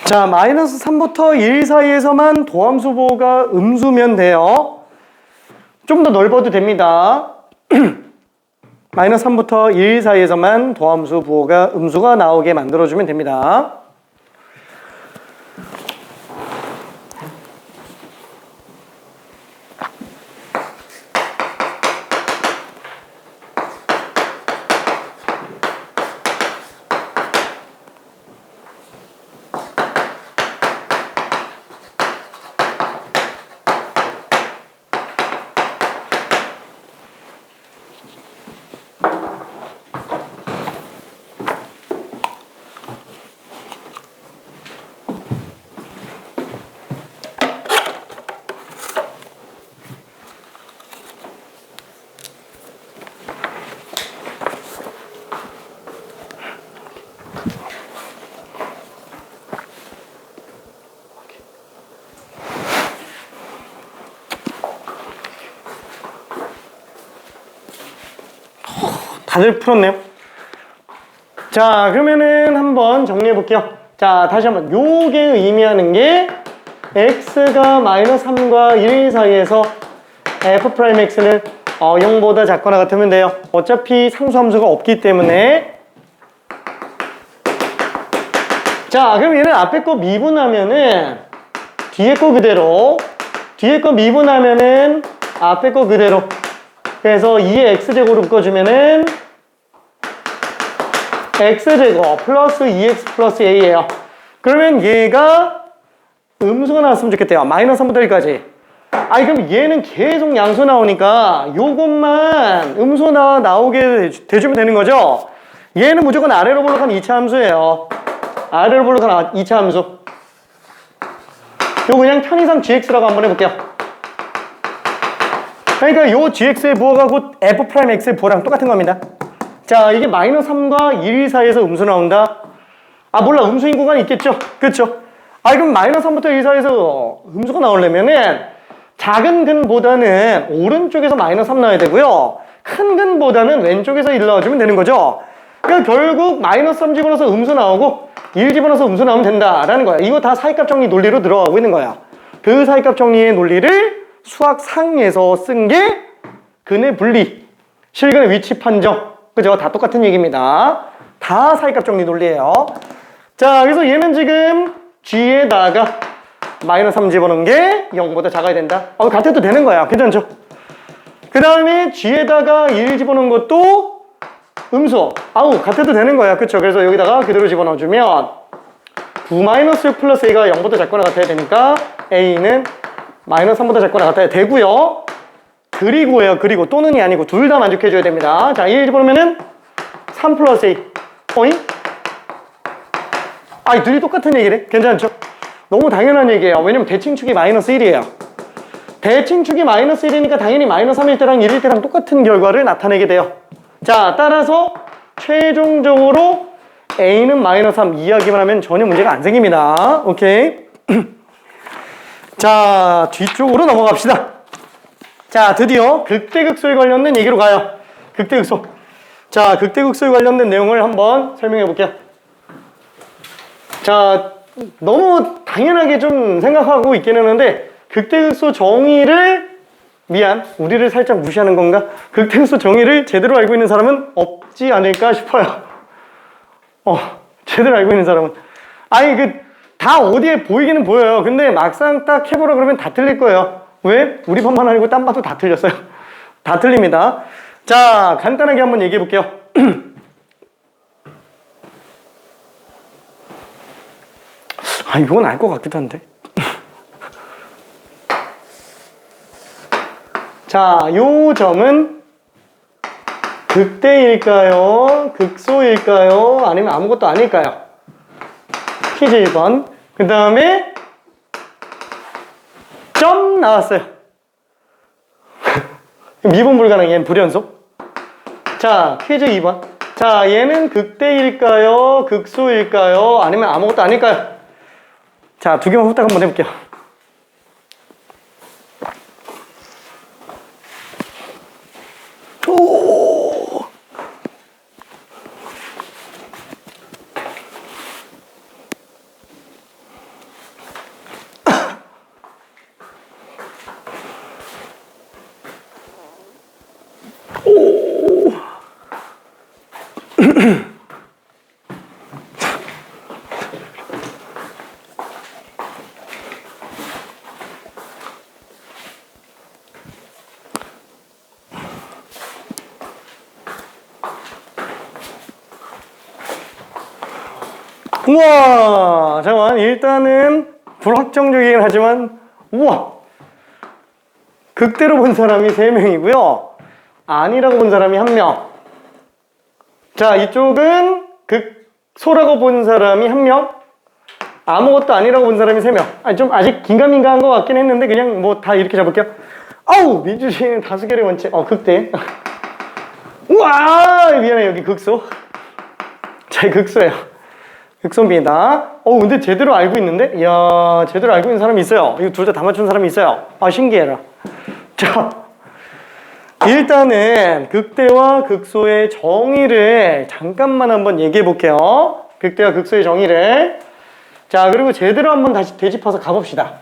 자, 마이너스 3부터 1 사이에서만 도함수 부호가 음수면 돼요. 좀 더 넓어도 됩니다. 마이너스 3부터 1 사이에서만 도함수 부호가 음수가 나오게 만들어주면 됩니다. 다들 풀었네요. 자, 그러면은 한번 정리해 볼게요. 자, 다시 한번 요게 의미하는 게 x가 마이너스 3과 1 사이에서 f'x는 0보다 작거나 같으면 돼요. 어차피 상수함수가 없기 때문에. 자, 그럼 얘는 앞에 거 미분하면은 뒤에 거 그대로, 뒤에 거 미분하면은 앞에 거 그대로. 그래서 2의 x제곱으로 묶어주면은 x제곱 플러스 2x 플러스 a예요. 그러면 얘가 음수가 나왔으면 좋겠대요. 마이너스 3부터 1까지. 아니, 그럼 얘는 계속 양수 나오니까 요것만 음수 나오게 돼주면 되는 거죠? 얘는 무조건 아래로 볼록한 2차 함수예요. 아래로 볼록한 2차 함수. 요거 그냥 편의상 gx라고 한번 해볼게요. 그러니까 요 gx의 부호가 곧 f'x의 부호랑 똑같은 겁니다. 자, 이게 마이너스 3과 1 사이에서 음수 나온다? 아, 몰라. 음수인 구간이 있겠죠? 그쵸? 아, 그럼 마이너스 3부터 1 사이에서 음수가 나오려면은 작은 근보다는 오른쪽에서 마이너스 3 나와야 되고요. 큰 근보다는 왼쪽에서 1 나와주면 되는 거죠? 그러니까 결국 마이너스 3 집어넣어서 음수 나오고 1 집어넣어서 음수 나오면 된다라는 거야. 이거 다 사이값 정리 논리로 들어가고 있는 거야. 그 사이값 정리의 논리를 수학상에서 쓴 게 근의 분리, 실근의 위치 판정. 그죠? 다 똑같은 얘기입니다. 다 사이값 정리 논리예요. 자, 그래서 얘는 지금 g에다가 마이너스 3 집어넣은 게 0보다 작아야 된다. 같아도 되는 거야. 괜찮죠? 그 다음에 G에다가 1 집어넣은 것도 음수. 같아도 되는 거야. 그쵸? 그래서 여기다가 그대로 집어넣어주면 9 마이너스 6 플러스 A가 0보다 작거나 같아야 되니까 A는 마이너스 3보다 작거나 같아야 되고요. 그리고요. 그리고 또는이 아니고 둘 다 만족해줘야 됩니다. 자, 1 집어넣으면은 3 플러스 A. 어잉? 둘이 똑같은 얘기래. 괜찮죠? 너무 당연한 얘기예요. 왜냐면 대칭축이 마이너스 1이에요. 대칭축이 마이너스 1이니까 당연히 마이너스 3일 때랑 1일 때랑 똑같은 결과를 나타내게 돼요. 자, 따라서 최종적으로 A는 마이너스 3 이야기만 하면 전혀 문제가 안 생깁니다. 오케이. 자, 뒤쪽으로 넘어갑시다. 자, 드디어 극대극소에 관련된 얘기로 가요. 극대극소. 자, 극대극소에 관련된 내용을 한번 설명해 볼게요. 자, 너무 당연하게 좀 생각하고 있긴 했는데 극대극소 정의를 우리를 살짝 무시하는 건가? 극대극소 정의를 제대로 알고 있는 사람은 없지 않을까 싶어요. 제대로 알고 있는 사람은 다 어디에 보이기는 보여요. 근데 막상 딱 해보라 그러면 다 틀릴 거예요. 왜? 우리 반만 아니고 딴 봐도 다 틀렸어요. 다 틀립니다. 자, 간단하게 한번 얘기해 볼게요. 이건 알 것 같기도 한데. 자, 요 점은 극대일까요? 극소일까요? 아니면 아무것도 아닐까요? 퀴즈 1번. 그 다음에 점 나왔어요. 미분 불가능, 얘는 불연속. 자, 퀴즈 2번. 자, 얘는 극대일까요? 극소일까요? 아니면 아무것도 아닐까요? 자, 두 개만 후딱 한번 해볼게요. 우와, 잠깐만. 일단은 불확정적이긴 하지만 우와, 극대로 본 사람이 3명이고요 아니라고 본 사람이 1명. 자, 이쪽은 극소라고 본 사람이 1명, 아무것도 아니라고 본 사람이 3명. 좀 아직 긴가민가한 것 같긴 했는데 그냥 뭐 다 이렇게 잡을게요. 민주주의는 다수결의 원칙. 극대. 우와, 미안해. 여기 극소. 자, 극소예요. 극소입니다. 근데 제대로 알고 있는데? 이야, 제대로 알고 있는 사람이 있어요. 이거 둘 다 맞춘 사람이 있어요. 신기해라. 자, 일단은 극대와 극소의 정의를 잠깐만 한번 얘기해 볼게요. 극대와 극소의 정의를. 자, 그리고 제대로 한번 다시 되짚어서 가봅시다.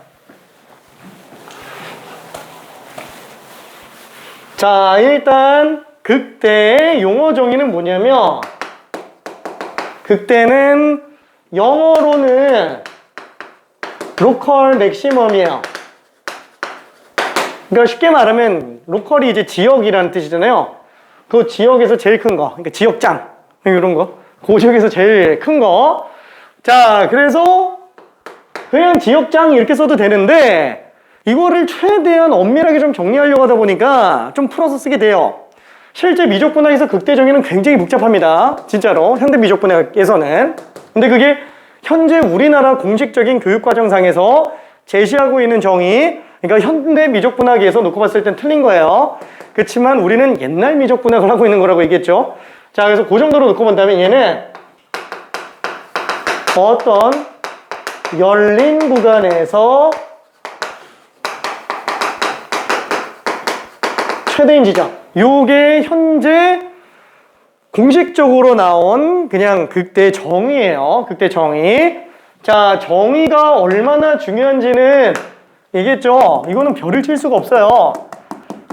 자, 일단 극대의 용어 정의는 뭐냐면, 극대는 영어로는 로컬 맥시멈이에요. 그러니까 쉽게 말하면 로컬이 이제 지역이라는 뜻이잖아요. 그 지역에서 제일 큰 거, 그러니까 지역장 이런 거, 그 지역에서 제일 큰 거. 자, 그래서 그냥 지역장 이렇게 써도 되는데 이거를 최대한 엄밀하게 좀 정리하려고 하다 보니까 좀 풀어서 쓰게 돼요. 실제 미적분학에서 극대 정의는 굉장히 복잡합니다. 진짜로 현대 미적분학에서는. 근데 그게 현재 우리나라 공식적인 교육과정상에서 제시하고 있는 정의, 그러니까 현대 미적분학에서 놓고 봤을 땐 틀린 거예요. 그렇지만 우리는 옛날 미적분학을 하고 있는 거라고 얘기했죠. 자, 그래서 그 정도로 놓고 본다면 얘는 어떤 열린 구간에서 최대인 지점, 요게 현재 공식적으로 나온 그냥 극대 정의예요. 극대 정의. 자, 정의가 얼마나 중요한지는 얘기했죠. 이거는 별을 칠 수가 없어요.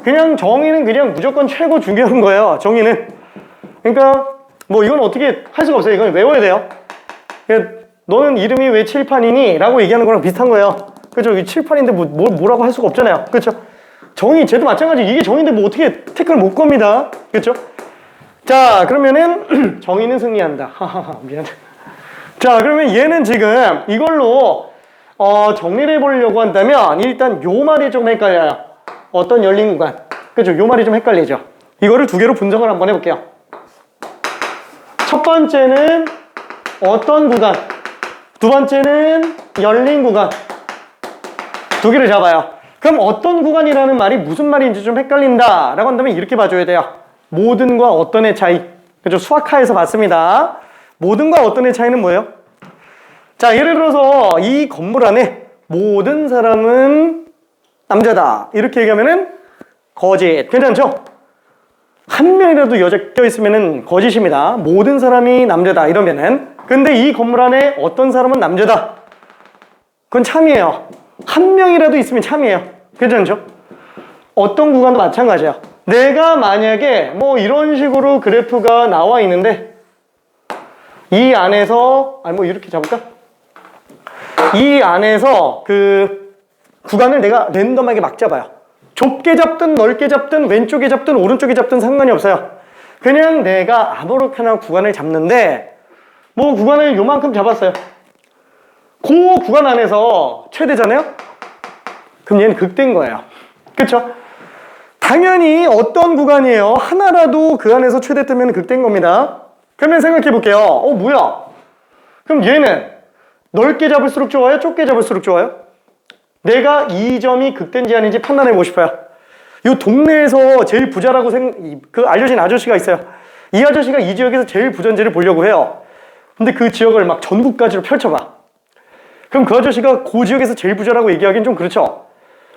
그냥 정의는 그냥 무조건 최고 중요한 거예요. 정의는. 그러니까 뭐 이건 어떻게 할 수가 없어요. 이건 외워야 돼요. 그러니까 너는 이름이 왜 칠판이니? 라고 얘기하는 거랑 비슷한 거예요. 그죠? 이 칠판인데 뭐라고 할 수가 없잖아요. 그죠? 정의, 쟤도 마찬가지. 이게 정의인데 뭐 어떻게 태클 못 겁니다. 그죠? 자, 그러면은 정의는 승리한다. 하하하, 미안해. 자, 그러면 얘는 지금 이걸로 정리를 해보려고 한다면 일단 요 말이 좀 헷갈려요. 어떤 열린 구간. 그죠? 요 말이 좀 헷갈리죠? 이거를 두 개로 분석을 한번 해볼게요. 첫 번째는 어떤 구간, 두 번째는 열린 구간. 두 개를 잡아요. 그럼 어떤 구간이라는 말이 무슨 말인지 좀 헷갈린다 라고 한다면 이렇게 봐줘야 돼요. 모든과 어떤의 차이. 그죠? 수학하에서 봤습니다. 모든과 어떤의 차이는 뭐예요? 자, 예를 들어서 이 건물 안에 모든 사람은 남자다 이렇게 얘기하면은 거짓. 괜찮죠? 한 명이라도 여자 껴있으면은 거짓입니다. 모든 사람이 남자다 이러면은. 근데 이 건물 안에 어떤 사람은 남자다, 그건 참이에요. 한 명이라도 있으면 참이에요. 괜찮죠? 어떤 구간도 마찬가지예요. 내가 만약에 뭐 이런 식으로 그래프가 나와 있는데 이 안에서 뭐 이렇게 잡을까? 이 안에서 그 구간을 내가 랜덤하게 막 잡아요. 좁게 잡든 넓게 잡든 왼쪽에 잡든 오른쪽에 잡든 상관이 없어요. 그냥 내가 아무렇게나 구간을 잡는데 뭐 구간을 요만큼 잡았어요. 그 구간 안에서 최대잖아요? 그럼 얘는 극대인 거예요. 그쵸? 당연히 어떤 구간이에요? 하나라도 그 안에서 최대 뜨면 극대인 겁니다. 그러면 생각해 볼게요. 뭐야? 그럼 얘는 넓게 잡을수록 좋아요? 좁게 잡을수록 좋아요? 내가 이 점이 극대인지 아닌지 판단해 보고 싶어요. 이 동네에서 제일 부자라고 알려진 아저씨가 있어요. 이 아저씨가 이 지역에서 제일 부자인지를 보려고 해요. 근데 그 지역을 막 전국까지로 펼쳐봐. 그럼 그 아저씨가 그 지역에서 제일 부자라고 얘기하기는 좀 그렇죠.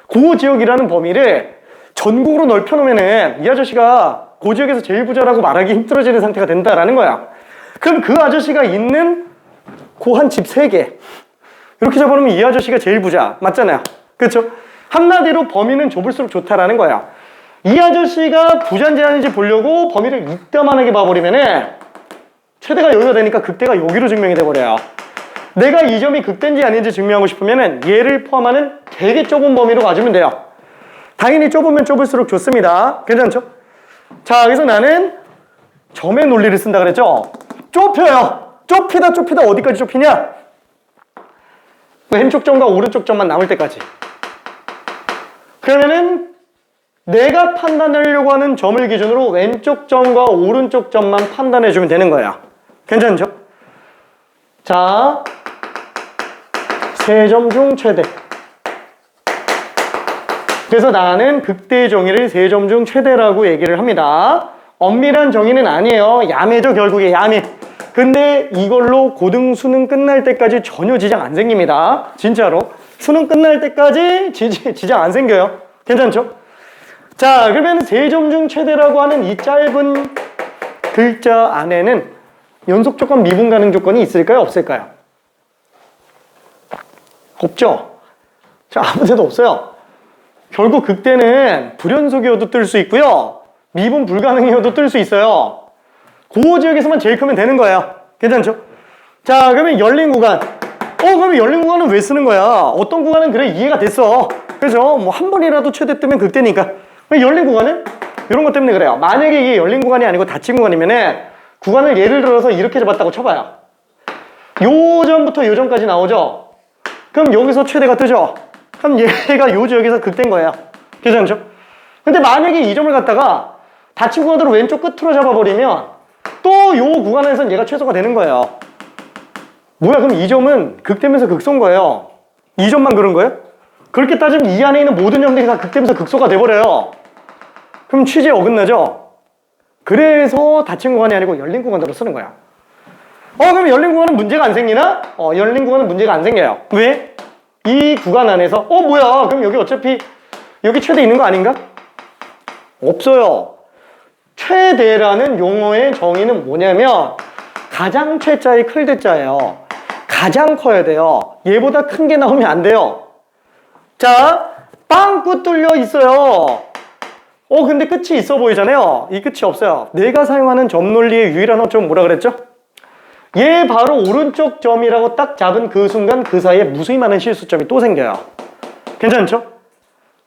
그 지역이라는 범위를 전국으로 넓혀놓으면은 이 아저씨가 그 지역에서 제일 부자라고 말하기 힘들어지는 상태가 된다라는 거야. 그럼 그 아저씨가 있는 그 한 집 3개 이렇게 잡아놓으면 이 아저씨가 제일 부자 맞잖아요. 그렇죠? 한마디로 범위는 좁을수록 좋다라는 거야. 이 아저씨가 부자인지 아닌지 보려고 범위를 이따만하게 봐버리면은 최대가 여기가 되니까 극대가 여기로 증명이 돼버려요. 내가 이 점이 극대인지 아닌지 증명하고 싶으면은 얘를 포함하는 되게 좁은 범위로 가주면 돼요. 당연히 좁으면 좁을수록 좋습니다. 괜찮죠? 자, 그래서 나는 점의 논리를 쓴다 그랬죠? 좁혀요. 좁히다 어디까지 좁히냐? 왼쪽 점과 오른쪽 점만 남을 때까지. 그러면은 내가 판단하려고 하는 점을 기준으로 왼쪽 점과 오른쪽 점만 판단해주면 되는 거야. 괜찮죠? 자, 3점 중 최대. 그래서 나는 극대의 정의를 3점 중 최대라고 얘기를 합니다. 엄밀한 정의는 아니에요. 야매죠, 결국에 야매. 근데 이걸로 고등 수능 끝날 때까지 전혀 지장 안 생깁니다. 진짜로. 수능 끝날 때까지 지장 안 생겨요. 괜찮죠? 자, 그러면 3점 중 최대라고 하는 이 짧은 글자 안에는 연속 조건, 미분 가능 조건이 있을까요? 없을까요? 없죠? 자, 아무 데도 없어요. 결국 극대는 불연속이어도 뜰 수 있고요. 미분 불가능이어도 뜰 수 있어요. 그 지역에서만 제일 크면 되는 거예요. 괜찮죠? 자, 그러면 열린 구간. 그러면 열린 구간은 왜 쓰는 거야? 어떤 구간은 그래 이해가 됐어. 그죠? 뭐 한 번이라도 최대 뜨면 극대니까. 열린 구간은 이런 것 때문에 그래요. 만약에 이게 열린 구간이 아니고 닫힌 구간이면은 구간을 예를 들어서 이렇게 잡았다고 쳐봐요. 요 점부터 요 점까지 나오죠? 그럼 여기서 최대가 뜨죠? 그럼 얘가 요 지역에서 극대인 거예요. 괜찮죠? 근데 만약에 이 점을 갖다가 닫힌 구간으로 왼쪽 끝으로 잡아버리면 또 요 구간에서는 얘가 최소가 되는 거예요. 뭐야, 그럼 이 점은 극대면서 극소인 거예요. 이 점만 그런 거예요? 그렇게 따지면 이 안에 있는 모든 점들이 다 극대면서 극소가 돼버려요. 그럼 취지에 어긋나죠? 그래서 닫힌 구간이 아니고 열린 구간으로 쓰는 거야. 그럼 열린 구간은 문제가 안 생기나? 열린 구간은 문제가 안 생겨요. 왜? 이 구간 안에서 뭐야, 그럼 여기 어차피 여기 최대 있는 거 아닌가? 없어요. 최대라는 용어의 정의는 뭐냐면 가장 최자의 클대자예요. 가장 커야 돼요. 얘보다 큰 게 나오면 안 돼요. 자, 빵꾸 뚫려 있어요. 근데 끝이 있어 보이잖아요. 이 끝이 없어요. 내가 사용하는 점 논리의 유일한 허점은 뭐라 그랬죠? 얘 바로 오른쪽 점이라고 딱 잡은 그 순간 그 사이에 무수히 많은 실수점이 또 생겨요. 괜찮죠?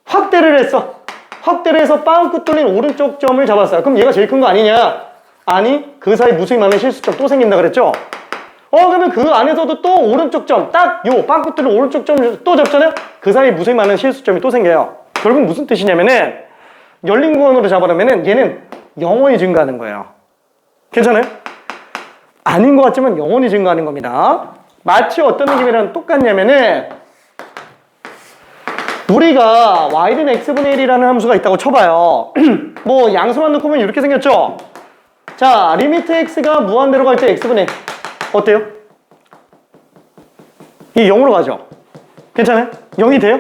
확대를 했어. 확대를 해서 빵꾸 뚫린 오른쪽 점을 잡았어요. 그럼 얘가 제일 큰 거 아니냐? 아니, 그 사이 무수히 많은 실수점 또 생긴다 그랬죠? 그러면 그 안에서도 또 오른쪽 점, 딱 요 빵꾸 뚫린 오른쪽 점 또 잡잖아요? 그 사이 무수히 많은 실수점이 또 생겨요. 결국 무슨 뜻이냐면은 열린 구간으로 잡으려면은 얘는 영원히 증가하는 거예요. 괜찮아요? 아닌 것 같지만 영원히 증가하는 겁니다. 마치 어떤 느낌이랑 똑같냐면은 우리가 y는 x분의 1이라는 함수가 있다고 쳐봐요. 뭐 양수만 넣고 보면 이렇게 생겼죠? 자, 리미트 x가 무한대로 갈 때 x분의 1 어때요? 이 0으로 가죠? 괜찮아요? 0이 돼요?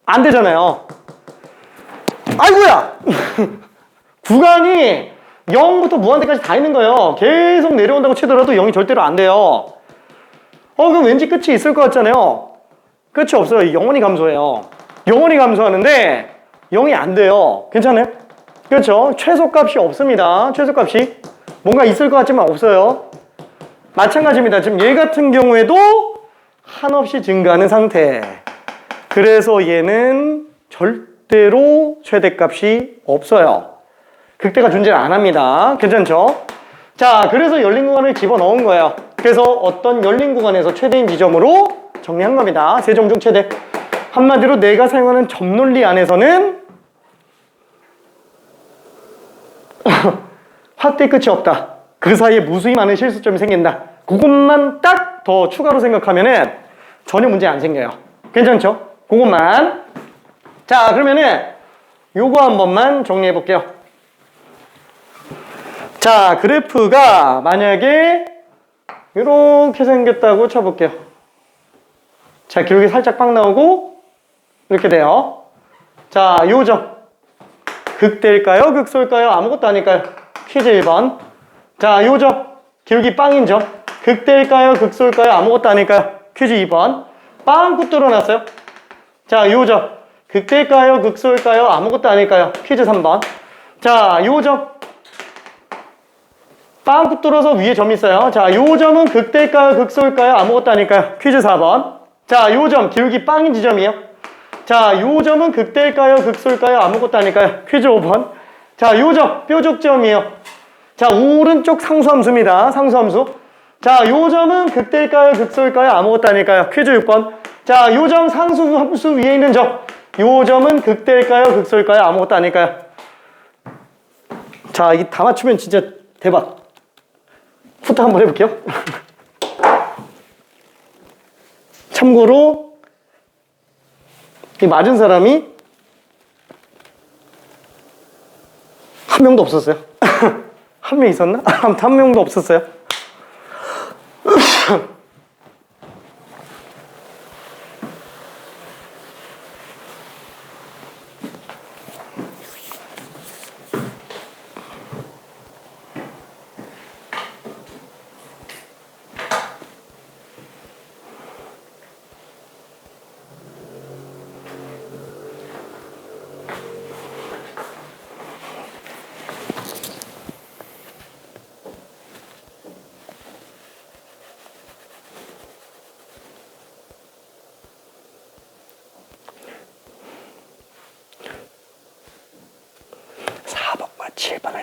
안 되잖아요. 아이고야! 구간이 0부터 무한대까지 다 있는 거예요. 계속 내려온다고 치더라도 0이 절대로 안 돼요. 그럼 왠지 끝이 있을 것 같잖아요. 끝이 없어요. 영원히 감소해요. 영원히 감소하는데 0이 안 돼요. 괜찮아요? 그렇죠? 최소값이 없습니다. 최소값이 뭔가 있을 것 같지만 없어요. 마찬가지입니다. 지금 얘 같은 경우에도 한없이 증가하는 상태. 그래서 얘는 절대로 최대값이 없어요. 극대가 존재를 안 합니다. 괜찮죠? 자, 그래서 열린 구간을 집어넣은 거예요. 그래서 어떤 열린 구간에서 최대인 지점으로 정리한 겁니다. 세점 중 최대. 한마디로 내가 사용하는 점 논리 안에서는 확대 끝이 없다. 그 사이에 무수히 많은 실수점이 생긴다. 그것만 딱 더 추가로 생각하면은 전혀 문제 안 생겨요. 괜찮죠? 그것만. 자, 그러면은 요거 한 번만 정리해 볼게요. 자, 그래프가 만약에 이렇게 생겼다고 쳐볼게요. 자, 기울기 살짝 빵 나오고 이렇게 돼요. 자, 요점 극대일까요? 극소일까요? 아무것도 아닐까요? 퀴즈 1번. 자, 요점 기울기 빵인 점 극대일까요? 극소일까요? 아무것도 아닐까요? 퀴즈 2번. 빵꾸 뚫어놨어요. 자, 요점 극대일까요? 극소일까요? 아무것도 아닐까요? 퀴즈 3번. 자, 요점 빵꾸 뚫어서 위에 점이 있어요. 자, 요점은 극대일까요? 극소일까요? 아무것도 아닐까요? 퀴즈 4번. 자, 요점 기울기 빵인 지점이에요. 자, 요점은 극대일까요? 극소일까요? 아무것도 아닐까요? 퀴즈 5번. 자, 요점 뾰족점이에요. 자, 오른쪽 상수함수입니다. 상수함수. 자, 요점은 극대일까요? 극소일까요? 아무것도 아닐까요? 퀴즈 6번. 자, 요점 상수함수 위에 있는 점. 요점은 극대일까요? 극소일까요? 아무것도 아닐까요? 자, 이 다 맞추면 진짜 대박. 후딱 한번 해볼게요. 참고로 이 맞은 사람이 한 명도 없었어요. 한 명 있었나? 아무튼 한 명도 없었어요.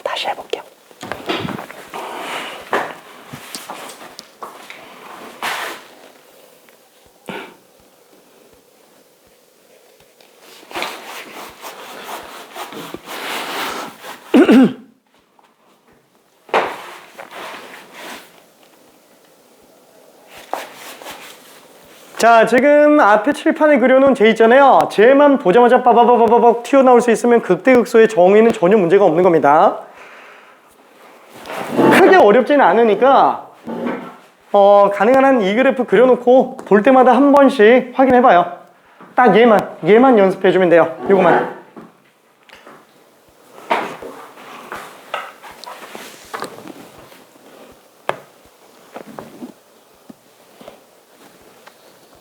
다시 해볼게요. 자, 지금 앞에 칠판에 그려놓은 제 있잖아요. 쟤만 보자마자 빠바바바박 튀어나올 수 있으면 극대극소의 정의는 전혀 문제가 없는 겁니다. 크게 어렵지는 않으니까 가능한 한 이 그래프 그려놓고 볼 때마다 한 번씩 확인해봐요. 딱 얘만 연습해주면 돼요. 요거만.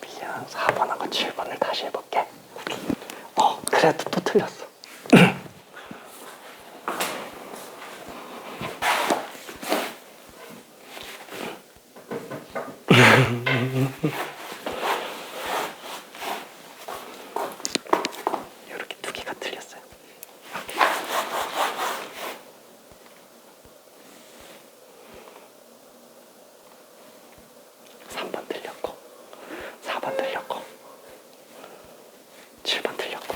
미안, 4번하고 7번을 다시 해볼게. 그래도 또 틀렸어. 틀렸고 4번 틀렸고 7번 틀렸고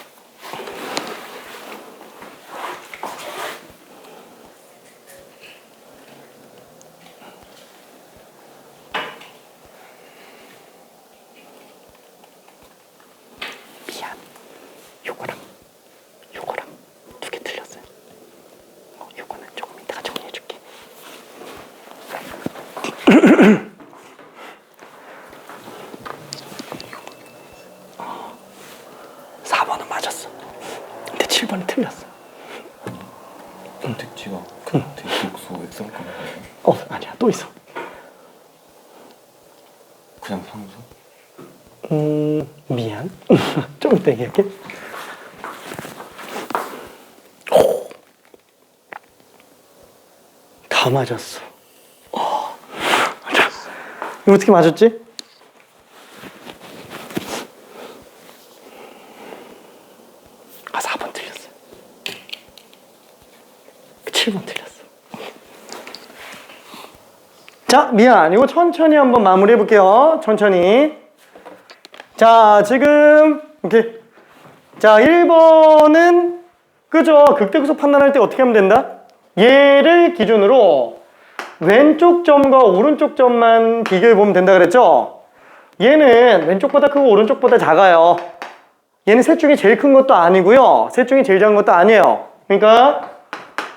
미안. 요거랑 두 개 틀렸어요. 요거는 조금 이따가 정리해줄게. 4번은 맞았어. 근데 7번이 틀렸어. 선택지가 대기육수 액상권이에요? 아니야. 또 있어. 그냥 상수? 미안. 좀 이따 얘기할게. 다 맞았어. 이거 어떻게 맞았지? 아, 4번 틀렸어. 7번 틀렸어. 자, 미안. 이거 천천히 한번 마무리 해볼게요. 천천히. 자, 지금, 오케이. 자, 1번은, 그죠? 극대극소 판단할 때 어떻게 하면 된다? 얘를 기준으로 왼쪽 점과 오른쪽 점만 비교해 보면 된다 그랬죠? 얘는 왼쪽보다 크고 오른쪽보다 작아요. 얘는 셋 중에 제일 큰 것도 아니고요. 셋 중에 제일 작은 것도 아니에요. 그러니까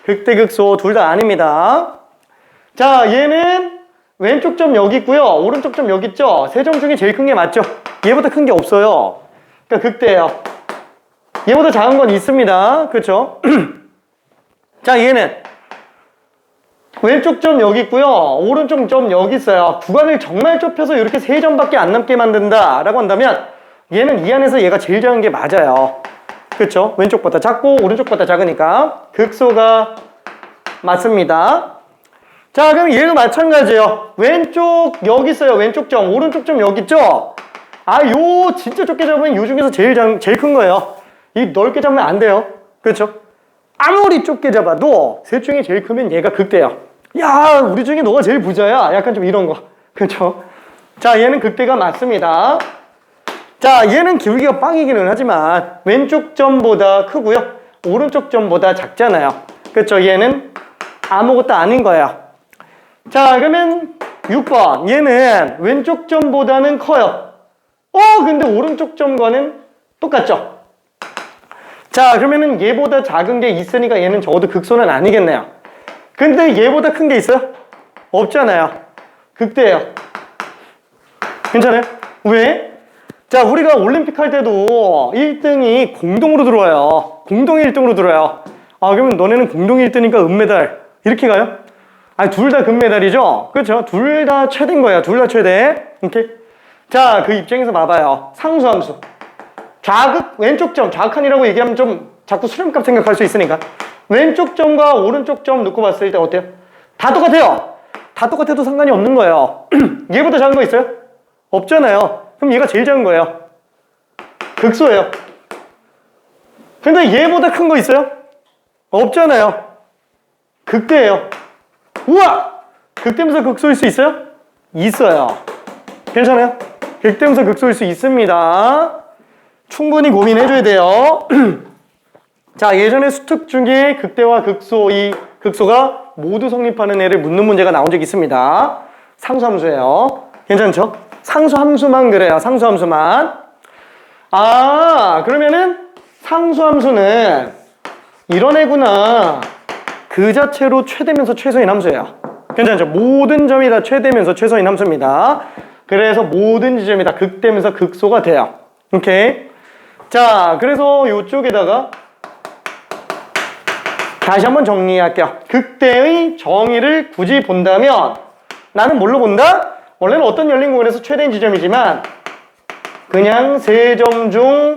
극대극소 둘 다 아닙니다. 자, 얘는 왼쪽 점 여기 있고요. 오른쪽 점 여기 있죠? 세 점 중에 제일 큰 게 맞죠? 얘보다 큰 게 없어요. 그러니까 극대예요. 얘보다 작은 건 있습니다. 그렇죠? 자, 얘는 왼쪽 점 여기 있고요. 오른쪽 점 여기 있어요. 구간을 정말 좁혀서 이렇게 세 점밖에 안 남게 만든다 라고 한다면 얘는 이 안에서 얘가 제일 작은 게 맞아요. 그렇죠? 왼쪽보다 작고 오른쪽보다 작으니까 극소가 맞습니다. 자, 그럼 얘도 마찬가지예요. 왼쪽 여기 있어요. 왼쪽 점, 오른쪽 점 여기 있죠? 아, 요 진짜 좁게 잡으면 요 중에서 제일 큰 거예요. 이 넓게 잡으면 안 돼요. 그렇죠? 아무리 좁게 잡아도 셋 중에 제일 크면 얘가 극대예요. 야, 우리 중에 너가 제일 부자야. 약간 좀 이런 거. 그렇죠? 자, 얘는 극대가 맞습니다. 자, 얘는 기울기가 빵이기는 하지만 왼쪽 점보다 크고요. 오른쪽 점보다 작잖아요. 그렇죠? 얘는 아무것도 아닌 거예요. 자, 그러면 6번. 얘는 왼쪽 점보다는 커요. 근데 오른쪽 점과는 똑같죠? 자, 그러면은 얘보다 작은 게 있으니까 얘는 적어도 극소는 아니겠네요. 근데 얘보다 큰 게 있어요? 없잖아요. 극대예요. 괜찮아요? 왜? 자, 우리가 올림픽 할 때도 1등이 공동으로 들어와요. 공동 1등으로 들어와요. 아, 그러면 너네는 공동 1등이니까 은메달. 이렇게 가요? 아니, 둘 다 금메달이죠? 그렇죠? 둘 다 최대인 거예요. 둘 다 최대. 이렇게. 자, 그 입장에서 봐봐요. 상수함수. 좌극, 왼쪽 점, 좌극한이라고 얘기하면 좀 자꾸 수렴값 생각할 수 있으니까. 왼쪽 점과 오른쪽 점 놓고 봤을 때 어때요? 다 똑같아요. 다 똑같아도 상관이 없는 거예요. 얘보다 작은 거 있어요? 없잖아요. 그럼 얘가 제일 작은 거예요. 극소예요. 근데 얘보다 큰 거 있어요? 없잖아요. 극대예요. 우와! 극대면서 극소일 수 있어요? 있어요. 괜찮아요? 극대면서 극소일 수 있습니다. 충분히 고민해줘야 돼요. 자, 예전에 수특 중에 극대와 극소, 이 극소가 모두 성립하는 애를 묻는 문제가 나온 적이 있습니다. 상수함수예요. 괜찮죠? 상수함수만 그래요. 상수함수만. 아, 그러면은 상수함수는 이런 애구나. 그 자체로 최대면서 최소인 함수예요. 괜찮죠? 모든 점이 다 최대면서 최소인 함수입니다. 그래서 모든 지점이 다 극대면서 극소가 돼요. 오케이? 자, 그래서 이쪽에다가 다시 한번 정리할게요. 극대의 정의를 굳이 본다면 나는 뭘로 본다? 원래는 어떤 열린 공간에서 최대인 지점이지만 그냥 세 점 중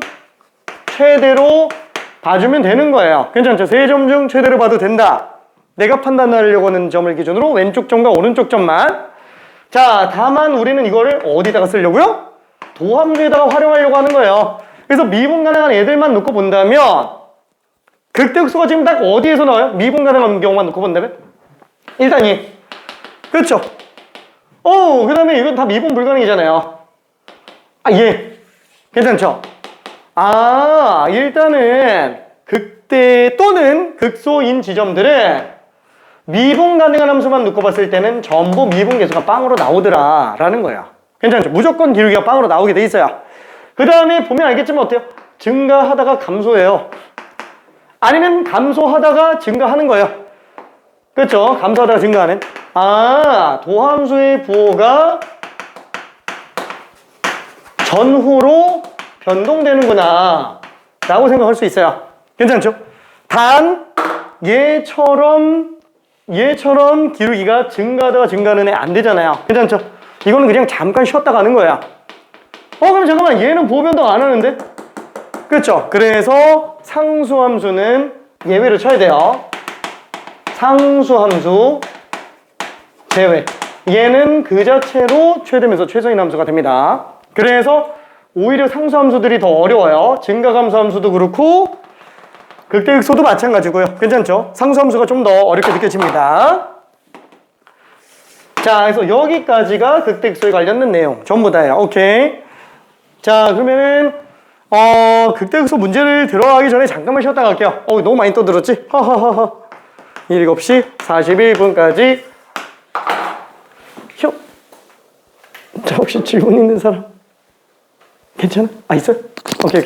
최대로 봐주면 되는 거예요. 괜찮죠? 세 점 중 최대로 봐도 된다. 내가 판단하려고 하는 점을 기준으로 왼쪽 점과 오른쪽 점만. 자, 다만 우리는 이거를 어디다가 쓰려고요? 도함수에다가 활용하려고 하는 거예요. 그래서 미분 가능한 애들만 놓고 본다면 극대극소가 지금 딱 어디에서 나와요? 미분 가능한 경우만 놓고 본다면? 일단 이. 그렇죠? 그 다음에 이건 다 미분 불가능이잖아요. 예. 괜찮죠? 일단은 극대 또는 극소인 지점들은 미분 가능한 함수만 놓고 봤을 때는 전부 미분 계수가 빵으로 나오더라 라는 거예요. 괜찮죠? 무조건 기울기가 빵으로 나오게 돼 있어요. 그 다음에 보면 알겠지만 어때요? 증가하다가 감소해요. 아니면 감소하다가 증가하는 거예요. 그렇죠? 감소하다가 증가하는. 도함수의 부호가 전후로 변동되는구나 라고 생각할 수 있어요. 괜찮죠? 단 얘처럼 기울기가 증가하다가 증가하는 애 안 되잖아요. 괜찮죠? 이거는 그냥 잠깐 쉬었다 가는 거야. 그럼 잠깐만, 얘는 부호 변동 안 하는데? 그렇죠? 그래서 상수함수는 예외를 쳐야 돼요. 상수함수 제외. 얘는 그 자체로 최대면서 최소인 함수가 됩니다. 그래서 오히려 상수함수들이 더 어려워요. 증가감수함수도 그렇고 극대극소도 마찬가지고요. 괜찮죠? 상수함수가 좀 더 어렵게 느껴집니다. 자, 그래서 여기까지가 극대극소에 관련된 내용 전부 다예요. 오케이. 자, 그러면은 극대극소 문제를 들어가기 전에 잠깐만 쉬었다 갈게요. 너무 많이 떠들었지? 하하하하. 7시 41분까지 휴. 자, 혹시 질문 있는 사람? 괜찮아? 있어요? 오케이.